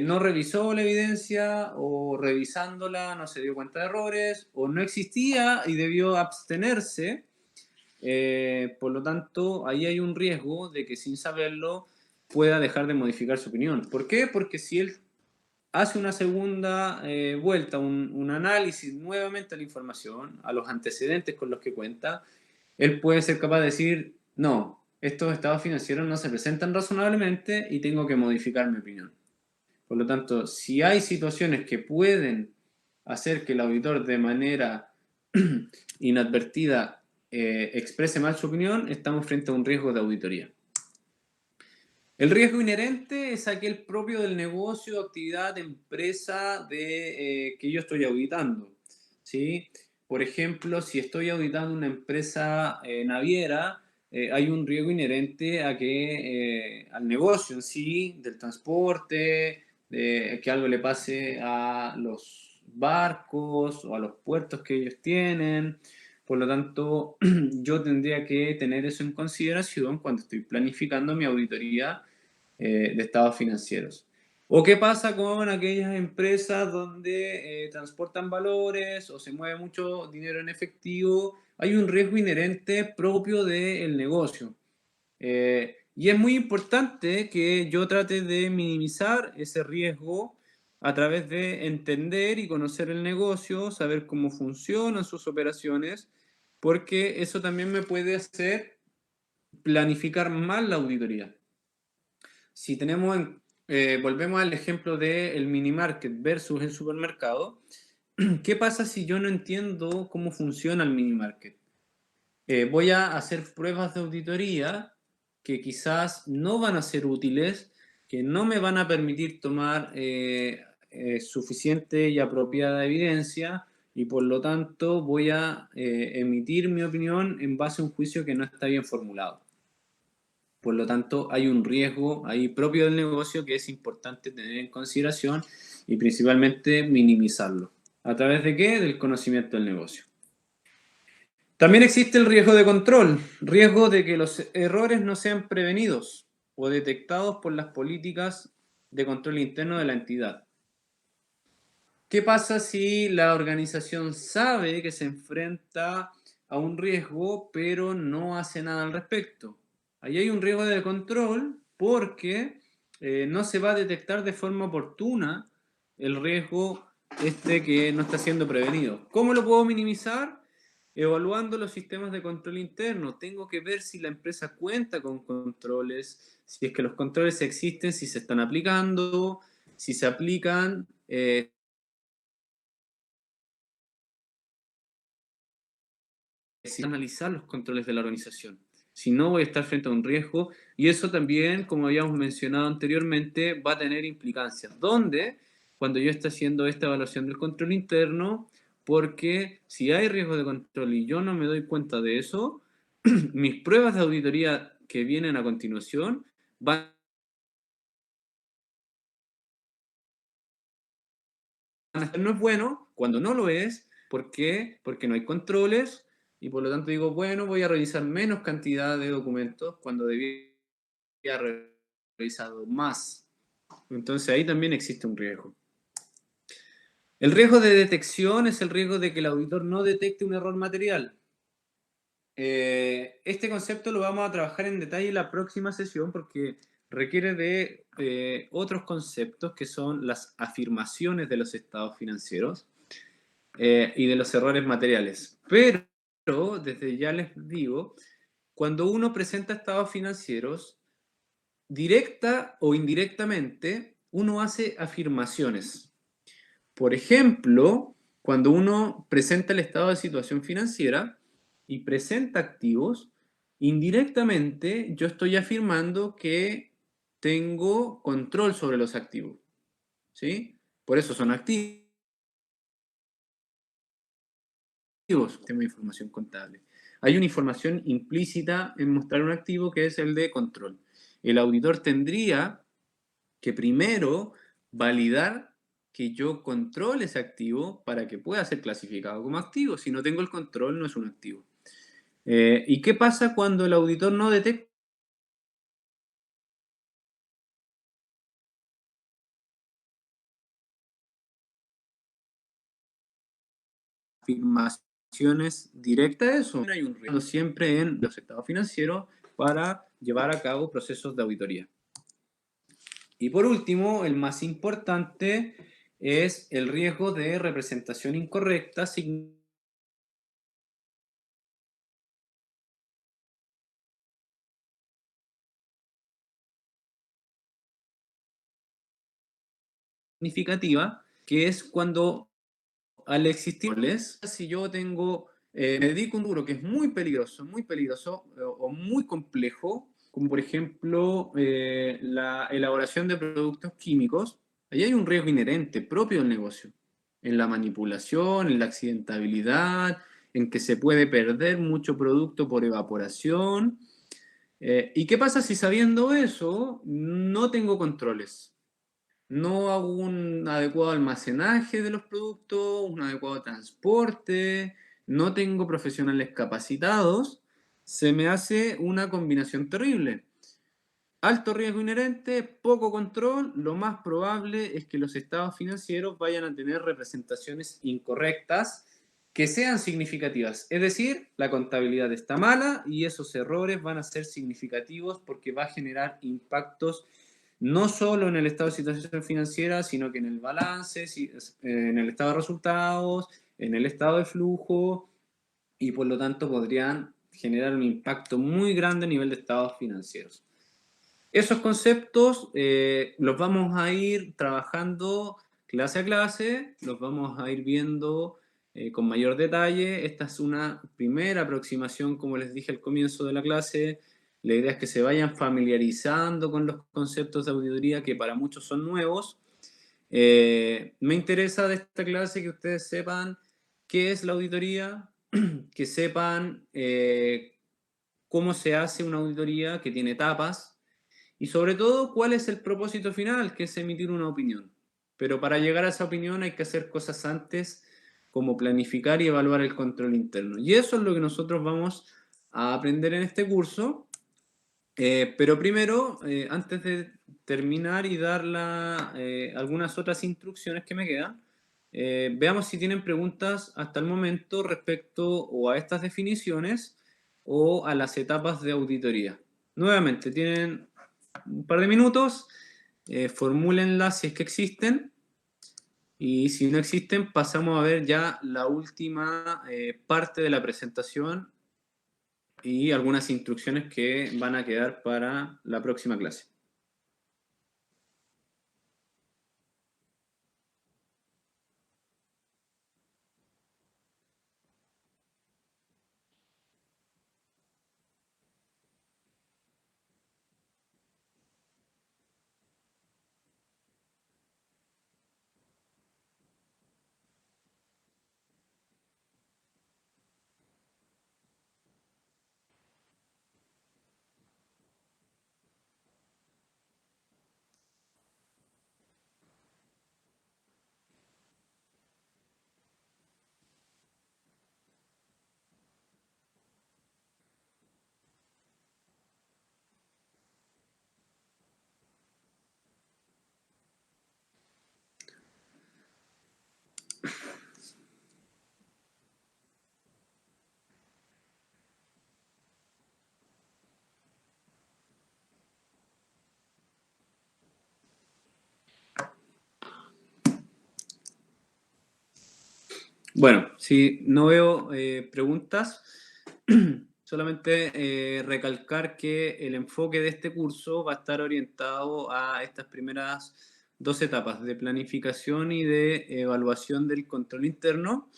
no revisó la evidencia o revisándola no se dio cuenta de errores o no existía y debió abstenerse. Por lo tanto, ahí hay un riesgo de que sin saberlo pueda dejar de modificar su opinión. ¿Por qué? Porque si él hace una segunda vuelta, un análisis nuevamente a la información, a los antecedentes con los que cuenta, él puede ser capaz de decir, no, estos estados financieros no se presentan razonablemente y tengo que modificar mi opinión. Por lo tanto, si hay situaciones que pueden hacer que el auditor de manera inadvertida exprese mal su opinión, estamos frente a un riesgo de auditoría. El riesgo inherente es aquel propio del negocio, actividad, empresa que yo estoy auditando. ¿Sí? Por ejemplo, si estoy auditando una empresa naviera, hay un riesgo inherente a al negocio en sí, del transporte, de que algo le pase a los barcos o a los puertos que ellos tienen. Por lo tanto, yo tendría que tener eso en consideración cuando estoy planificando mi auditoría de estados financieros. ¿O qué pasa con aquellas empresas donde transportan valores o se mueve mucho dinero en efectivo? Hay un riesgo inherente propio del negocio. Y es muy importante que yo trate de minimizar ese riesgo a través de entender y conocer el negocio, saber cómo funcionan sus operaciones, porque eso también me puede hacer planificar mal la auditoría. Si volvemos al ejemplo del mini market versus el supermercado, ¿qué pasa si yo no entiendo cómo funciona el mini market? Voy a hacer pruebas de auditoría que quizás no van a ser útiles, que no me van a permitir tomar suficiente y apropiada evidencia y por lo tanto voy a emitir mi opinión en base a un juicio que no está bien formulado. Por lo tanto, hay un riesgo ahí propio del negocio que es importante tener en consideración y principalmente minimizarlo. ¿A través de qué? Del conocimiento del negocio. También existe el riesgo de control, riesgo de que los errores no sean prevenidos o detectados por las políticas de control interno de la entidad. ¿Qué pasa si la organización sabe que se enfrenta a un riesgo pero no hace nada al respecto? Ahí hay un riesgo de control porque no se va a detectar de forma oportuna el riesgo que no está siendo prevenido. ¿Cómo lo puedo minimizar? Evaluando los sistemas de control interno. Tengo que ver si la empresa cuenta con controles, si es que los controles existen, si se están aplicando, si se aplican. Analizar los controles de la organización. Si no, voy a estar frente a un riesgo y eso también, como habíamos mencionado anteriormente, va a tener implicancias. ¿Dónde? cuando yo esté haciendo esta evaluación del control interno, porque si hay riesgo de control y yo no me doy cuenta de eso, mis pruebas de auditoría que vienen a continuación van a ser no es bueno cuando no lo es. ¿Por qué? Porque no hay controles y por lo tanto digo, bueno, voy a revisar menos cantidad de documentos cuando debía haber revisado más. Entonces ahí también existe un riesgo. El riesgo de detección es el riesgo de que el auditor no detecte un error material. Este concepto lo vamos a trabajar en detalle en la próxima sesión porque requiere de otros conceptos que son las afirmaciones de los estados financieros y de los errores materiales. Pero, desde ya les digo, cuando uno presenta estados financieros, directa o indirectamente, uno hace afirmaciones. Por ejemplo, cuando uno presenta el estado de situación financiera y presenta activos, indirectamente yo estoy afirmando que tengo control sobre los activos, ¿sí? Por eso son activos, tema de información contable. Hay una información implícita en mostrar un activo que es el de control. El auditor tendría que primero validar que yo controle ese activo para que pueda ser clasificado como activo. Si no tengo el control, no es un activo. ¿Y qué pasa cuando el auditor no detecta afirmaciones directas de eso? Hay un riesgo siempre en los estados financieros para llevar a cabo procesos de auditoría. Y por último, el más importante es el riesgo de representación incorrecta, significativa, que es cuando al existir, si yo tengo, me dedico a un rubro que es muy peligroso o muy complejo, como por ejemplo la elaboración de productos químicos, ahí hay un riesgo inherente propio del negocio, en la manipulación, en la accidentabilidad, en que se puede perder mucho producto por evaporación. ¿Y qué pasa si sabiendo eso no tengo controles? No hago un adecuado almacenaje de los productos, un adecuado transporte, no tengo profesionales capacitados, se me hace una combinación terrible. Alto riesgo inherente, poco control, lo más probable es que los estados financieros vayan a tener representaciones incorrectas que sean significativas. Es decir, la contabilidad está mala y esos errores van a ser significativos porque va a generar impactos no solo en el estado de situación financiera, sino que en el balance, en el estado de resultados, en el estado de flujo y por lo tanto podrían generar un impacto muy grande a nivel de estados financieros. Esos conceptos los vamos a ir trabajando clase a clase, los vamos a ir viendo con mayor detalle. Esta es una primera aproximación, como les dije al comienzo de la clase. La idea es que se vayan familiarizando con los conceptos de auditoría que para muchos son nuevos. Me interesa de esta clase que ustedes sepan qué es la auditoría, que sepan cómo se hace una auditoría que tiene etapas y sobre todo, ¿cuál es el propósito final? Que es emitir una opinión. Pero para llegar a esa opinión hay que hacer cosas antes, como planificar y evaluar el control interno. Y eso es lo que nosotros vamos a aprender en este curso. Pero primero, antes de terminar y dar algunas otras instrucciones que me quedan, veamos si tienen preguntas hasta el momento respecto o a estas definiciones o a las etapas de auditoría. Nuevamente, tienen un par de minutos, formúlenlas si es que existen, y si no existen, pasamos a ver ya la última parte de la presentación y algunas instrucciones que van a quedar para la próxima clase. Bueno, si no veo preguntas, solamente recalcar que el enfoque de este curso va a estar orientado a estas primeras dos etapas de planificación y de evaluación del control interno,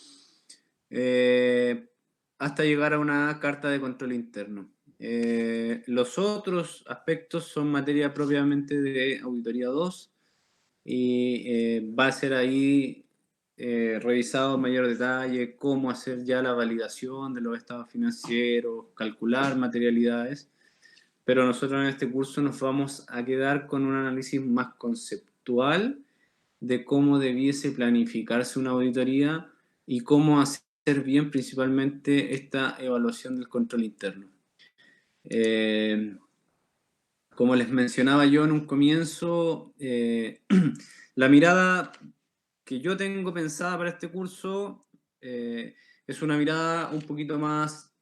hasta llegar a una carta de control interno. Los otros aspectos son materia propiamente de Auditoría 2 y va a ser ahí revisado en mayor detalle cómo hacer ya la validación de los estados financieros, calcular materialidades, pero nosotros en este curso nos vamos a quedar con un análisis más conceptual de cómo debiese planificarse una auditoría y cómo hacer bien principalmente esta evaluación del control interno. Como les mencionaba yo en un comienzo, la mirada que yo tengo pensada para este curso es una mirada un poquito más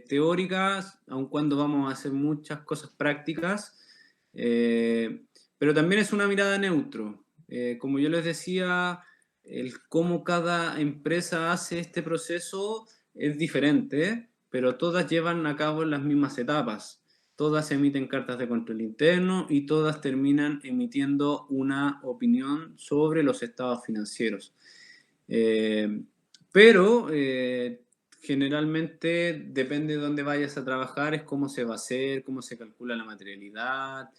teórica, aun cuando vamos a hacer muchas cosas prácticas, pero también es una mirada neutro. Como yo les decía, el cómo cada empresa hace este proceso es diferente, pero todas llevan a cabo las mismas etapas. Todas emiten cartas de control interno y todas terminan emitiendo una opinión sobre los estados financieros. Pero generalmente depende de dónde vayas a trabajar, es cómo se va a hacer, cómo se calcula la materialidad.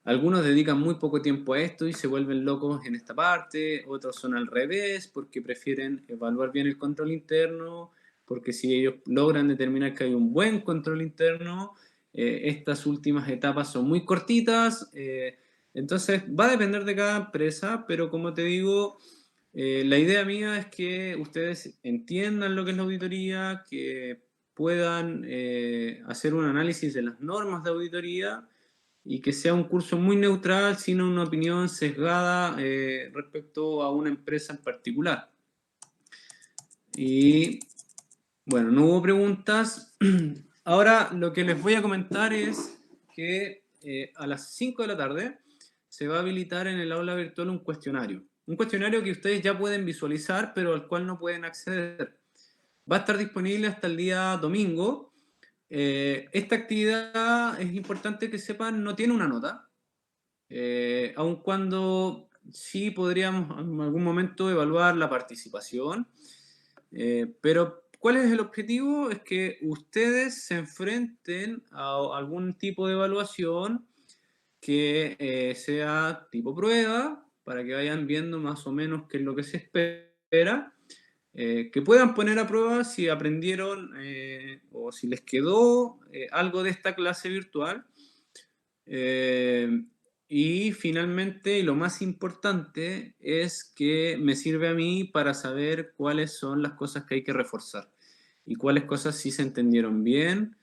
Algunos dedican muy poco tiempo a esto y se vuelven locos en esta parte, otros son al revés porque prefieren evaluar bien el control interno, porque si ellos logran determinar que hay un buen control interno, estas últimas etapas son muy cortitas, entonces va a depender de cada empresa, pero como te digo, la idea mía es que ustedes entiendan lo que es la auditoría, que puedan hacer un análisis de las normas de auditoría y que sea un curso muy neutral, sin una opinión sesgada respecto a una empresa en particular. Y bueno, no hubo preguntas. Ahora lo que les voy a comentar es que a las 5 de la tarde se va a habilitar en el aula virtual un cuestionario. Un cuestionario que ustedes ya pueden visualizar, pero al cual no pueden acceder. Va a estar disponible hasta el día domingo. Esta actividad, es importante que sepan, no tiene una nota. Aun cuando sí podríamos en algún momento evaluar la participación. Pero, ¿cuál es el objetivo? Es que ustedes se enfrenten a algún tipo de evaluación que sea tipo prueba, para que vayan viendo más o menos qué es lo que se espera, que puedan poner a prueba si aprendieron o si les quedó algo de esta clase virtual. Y finalmente, y lo más importante, es que me sirve a mí para saber cuáles son las cosas que hay que reforzar y cuáles cosas sí se entendieron bien.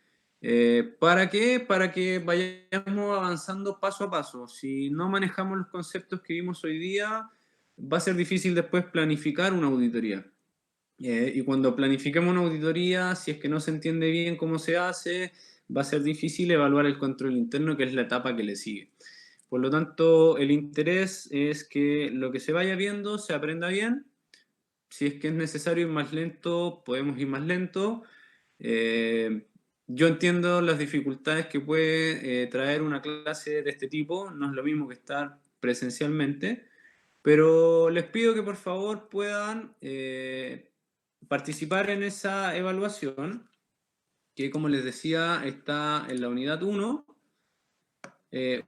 ¿Para qué? Para que vayamos avanzando paso a paso. Si no manejamos los conceptos que vimos hoy día, va a ser difícil después planificar una auditoría. Y cuando planifiquemos una auditoría, si es que no se entiende bien cómo se hace, va a ser difícil evaluar el control interno, que es la etapa que le sigue. Por lo tanto, el interés es que lo que se vaya viendo se aprenda bien. Si es que es necesario ir más lento, podemos ir más lento. Eh, yo entiendo las dificultades que puede traer una clase de este tipo, no es lo mismo que estar presencialmente, pero les pido que por favor puedan participar en esa evaluación, que como les decía está en la unidad 1.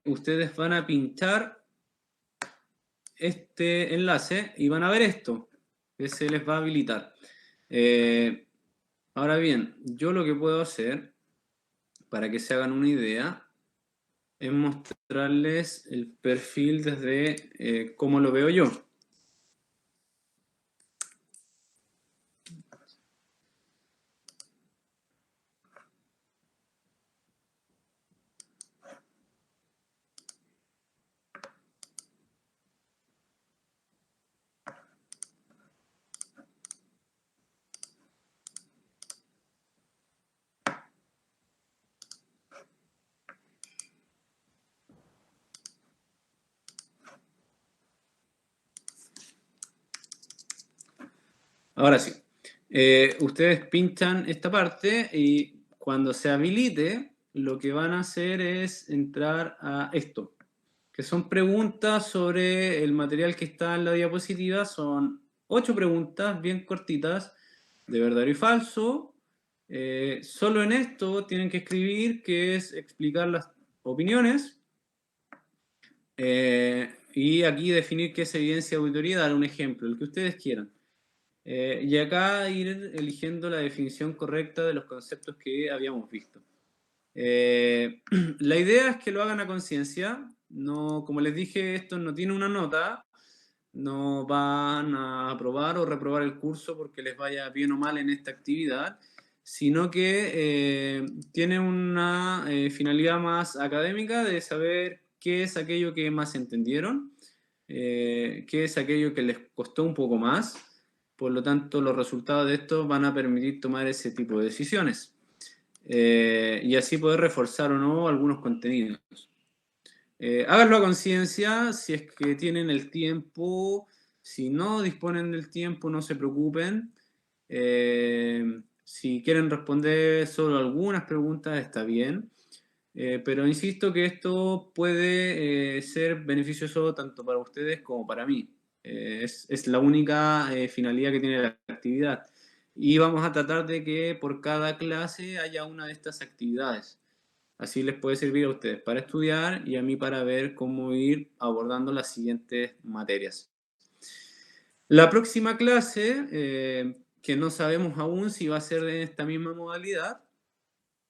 Ustedes van a pinchar este enlace y van a ver esto, que se les va a habilitar. Ahora bien, yo lo que puedo hacer, para que se hagan una idea, es mostrarles el perfil desde cómo lo veo yo. Ahora sí. Ustedes pinchan esta parte y cuando se habilite, lo que van a hacer es entrar a esto, que son preguntas sobre el material que está en la diapositiva. Son 8 preguntas bien cortitas, de verdadero y falso. Solo en esto tienen que escribir, que es explicar las opiniones. Y aquí definir qué es evidencia de auditoría, dar un ejemplo, el que ustedes quieran. Y acá ir eligiendo la definición correcta de los conceptos que habíamos visto. La idea es que lo hagan a conciencia. No, como les dije, esto no tiene una nota. No van a aprobar o reprobar el curso porque les vaya bien o mal en esta actividad, sino que tiene una finalidad más académica de saber qué es aquello que más entendieron, qué es aquello que les costó un poco más. Por lo tanto, los resultados de esto van a permitir tomar ese tipo de decisiones. Y así poder reforzar o no algunos contenidos. Háganlo a conciencia, si es que tienen el tiempo. Si no disponen del tiempo, no se preocupen. Si quieren responder solo algunas preguntas, está bien. Pero insisto que esto puede ser beneficioso tanto para ustedes como para mí. Es la única finalidad que tiene la actividad. Y vamos a tratar de que por cada clase haya una de estas actividades. Así les puede servir a ustedes para estudiar y a mí para ver cómo ir abordando las siguientes materias. La próxima clase, que no sabemos aún si va a ser de esta misma modalidad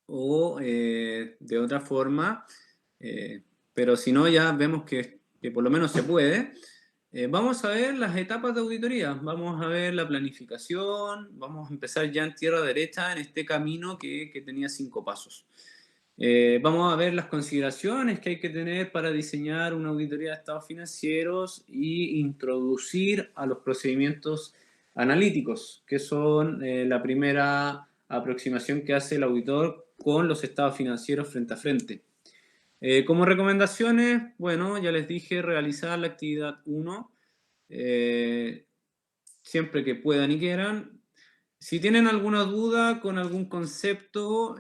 o de otra forma, pero si no ya vemos que por lo menos se puede. Vamos a ver las etapas de auditoría, vamos a ver la planificación, vamos a empezar ya en tierra derecha en este camino que tenía 5 pasos. Vamos a ver las consideraciones que hay que tener para diseñar una auditoría de estados financieros y introducir a los procedimientos analíticos, que son la primera aproximación que hace el auditor con los estados financieros frente a frente. Como recomendaciones, bueno, ya les dije, realizar la actividad 1 siempre que puedan y quieran. Si tienen alguna duda con algún concepto,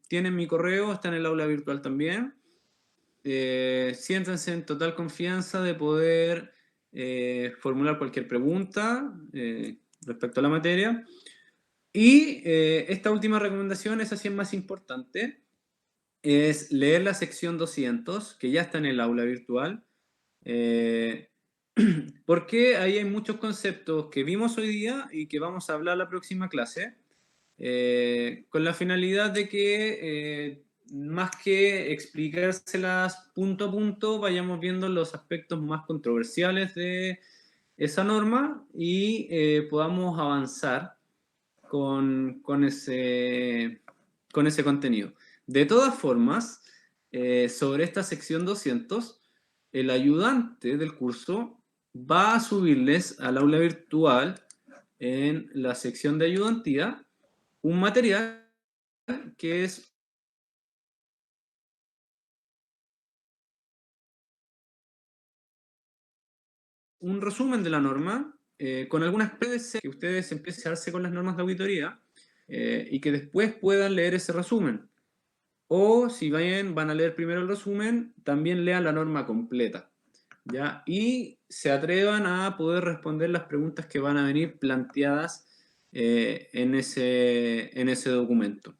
tienen mi correo, está en el aula virtual también. Siéntanse en total confianza de poder formular cualquier pregunta respecto a la materia. Y esta última recomendación, esa sí es más importante, es leer la sección 200, que ya está en el aula virtual. Porque ahí hay muchos conceptos que vimos hoy día y que vamos a hablar la próxima clase, con la finalidad de que más que explicárselas punto a punto, vayamos viendo los aspectos más controversiales de esa norma y podamos avanzar con ese contenido. De todas formas, sobre esta sección 200, el ayudante del curso va a subirles al aula virtual en la sección de ayudantía un material que es un resumen de la norma con algunas PDC que ustedes empiecen a darse con las normas de auditoría y que después puedan leer ese resumen. O si van a leer primero el resumen, también lean la norma completa, ¿ya? Y se atrevan a poder responder las preguntas que van a venir planteadas en ese documento.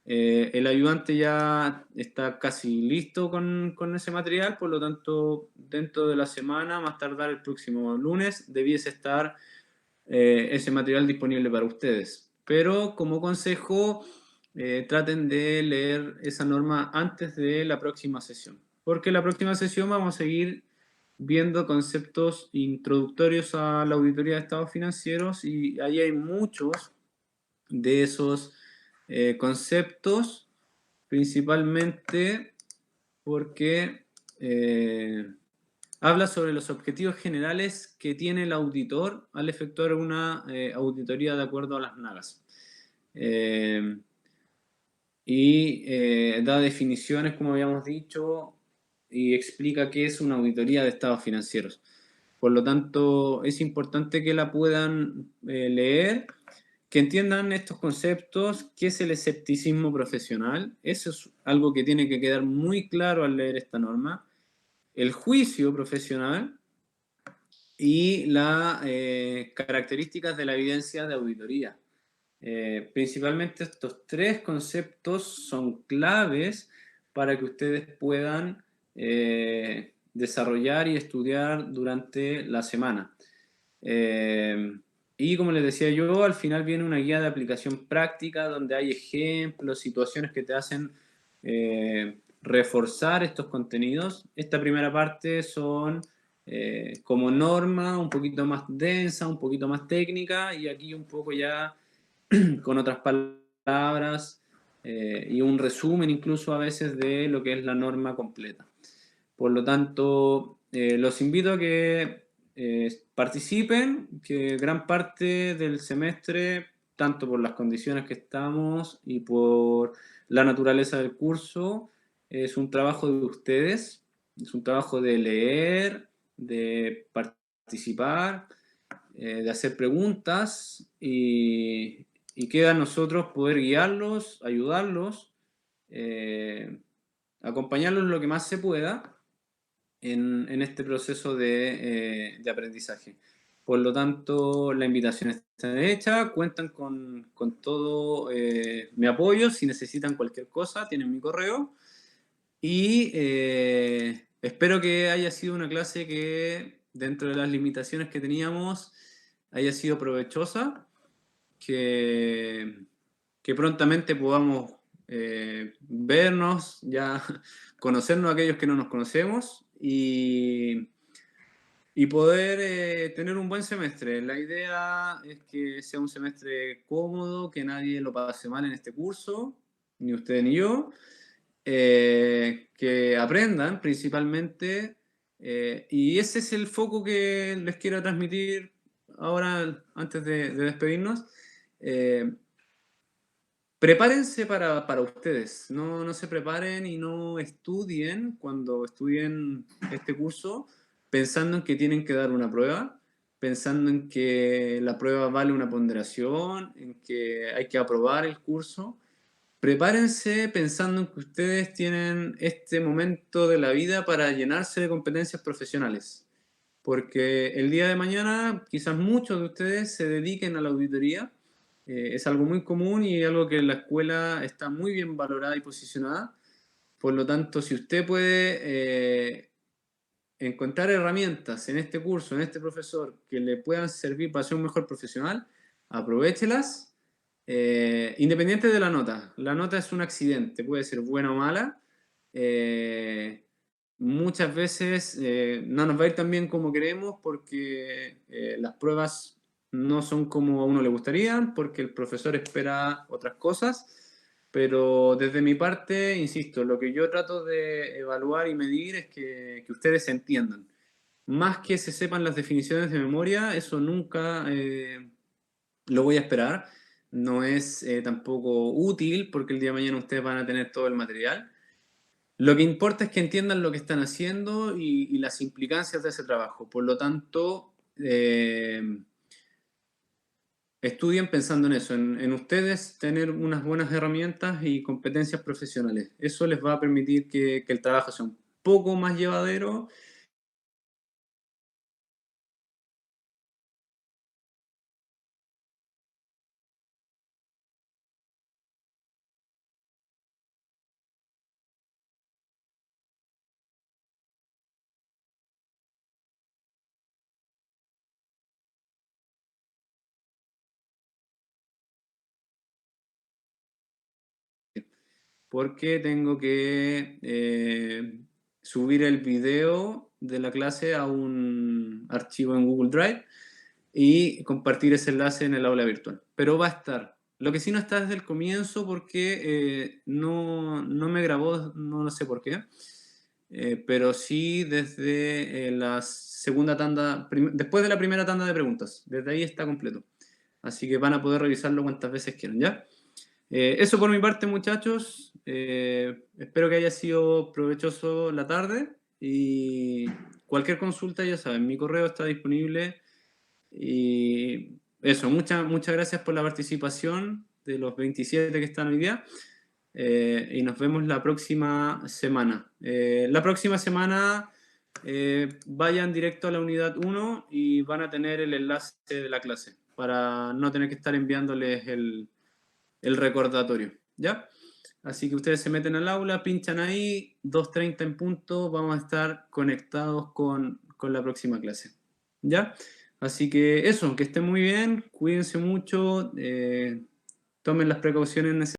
El ayudante ya está casi listo con ese material, por lo tanto, dentro de la semana, más tardar el próximo lunes, debiese estar ese material disponible para ustedes. Pero como consejo, traten de leer esa norma antes de la próxima sesión, porque en la próxima sesión vamos a seguir viendo conceptos introductorios a la auditoría de estados financieros y ahí hay muchos de esos conceptos, principalmente porque habla sobre los objetivos generales que tiene el auditor al efectuar una auditoría de acuerdo a las NAGAS. Da definiciones, como habíamos dicho, y explica qué es una auditoría de estados financieros. Por lo tanto, es importante que la puedan leer, que entiendan estos conceptos, qué es el escepticismo profesional. Eso es algo que tiene que quedar muy claro al leer esta norma. El juicio profesional y las características de la evidencia de auditoría. Principalmente estos tres conceptos son claves para que ustedes puedan desarrollar y estudiar durante la semana. Y como les decía yo, al final viene una guía de aplicación práctica donde hay ejemplos, situaciones que te hacen reforzar estos contenidos. Esta primera parte son como norma, un poquito más densa, un poquito más técnica, y aquí un poco ya con otras palabras y un resumen incluso a veces de lo que es la norma completa. Por lo tanto, los invito a que participen, que gran parte del semestre, tanto por las condiciones que estamos y por la naturaleza del curso, es un trabajo de ustedes, es un trabajo de leer, de participar, de hacer preguntas y queda a nosotros poder guiarlos, ayudarlos, acompañarlos lo que más se pueda en este proceso de aprendizaje. Por lo tanto, la invitación está hecha, cuentan con todo mi apoyo, si necesitan cualquier cosa, tienen mi correo, y espero que haya sido una clase que, dentro de las limitaciones que teníamos, haya sido provechosa, que prontamente podamos vernos, ya conocernos a aquellos que no nos conocemos y poder tener un buen semestre. La idea es que sea un semestre cómodo, que nadie lo pase mal en este curso, ni usted ni yo, que aprendan principalmente, y ese es el foco que les quiero transmitir ahora antes de despedirnos. Prepárense para ustedes, no se preparen y no estudien cuando estudien este curso pensando en que tienen que dar una prueba, pensando en que la prueba vale una ponderación, en que hay que aprobar el curso. Prepárense pensando en que ustedes tienen este momento de la vida para llenarse de competencias profesionales, porque el día de mañana quizás muchos de ustedes se dediquen a la auditoría. Es algo muy común y algo que en la escuela está muy bien valorada y posicionada. Por lo tanto, si usted puede encontrar herramientas en este curso, en este profesor, que le puedan servir para ser un mejor profesional, aprovéchelas, independiente de la nota. La nota es un accidente, puede ser buena o mala. Muchas veces no nos va a ir tan bien como queremos porque las pruebas no son como a uno le gustaría, porque el profesor espera otras cosas, pero desde mi parte, insisto, lo que yo trato de evaluar y medir es que ustedes se entiendan. Más que se sepan las definiciones de memoria, eso nunca lo voy a esperar. No es tampoco útil porque el día de mañana ustedes van a tener todo el material. Lo que importa es que entiendan lo que están haciendo y las implicancias de ese trabajo. Por lo tanto, estudien pensando en eso, en ustedes tener unas buenas herramientas y competencias profesionales. Eso les va a permitir que el trabajo sea un poco más llevadero. Porque tengo que subir el video de la clase a un archivo en Google Drive y compartir ese enlace en el aula virtual. Pero va a estar. Lo que sí no está desde el comienzo porque no me grabó, no lo sé por qué, pero sí desde la segunda tanda, después de la primera tanda de preguntas. Desde ahí está completo. Así que van a poder revisarlo cuantas veces quieran, ¿ya? Eso por mi parte, muchachos. Espero que haya sido provechoso la tarde y cualquier consulta, ya saben, mi correo está disponible. Y eso, muchas gracias por la participación de los 27 que están hoy día. Y nos vemos la próxima semana. La próxima semana vayan directo a la unidad 1 y van a tener el enlace de la clase para no tener que estar enviándoles el recordatorio, ¿ya? Así que ustedes se meten al aula, pinchan ahí, 2:30 en punto, vamos a estar conectados con la próxima clase, ¿ya? Así que eso, que estén muy bien, cuídense mucho, tomen las precauciones necesarias.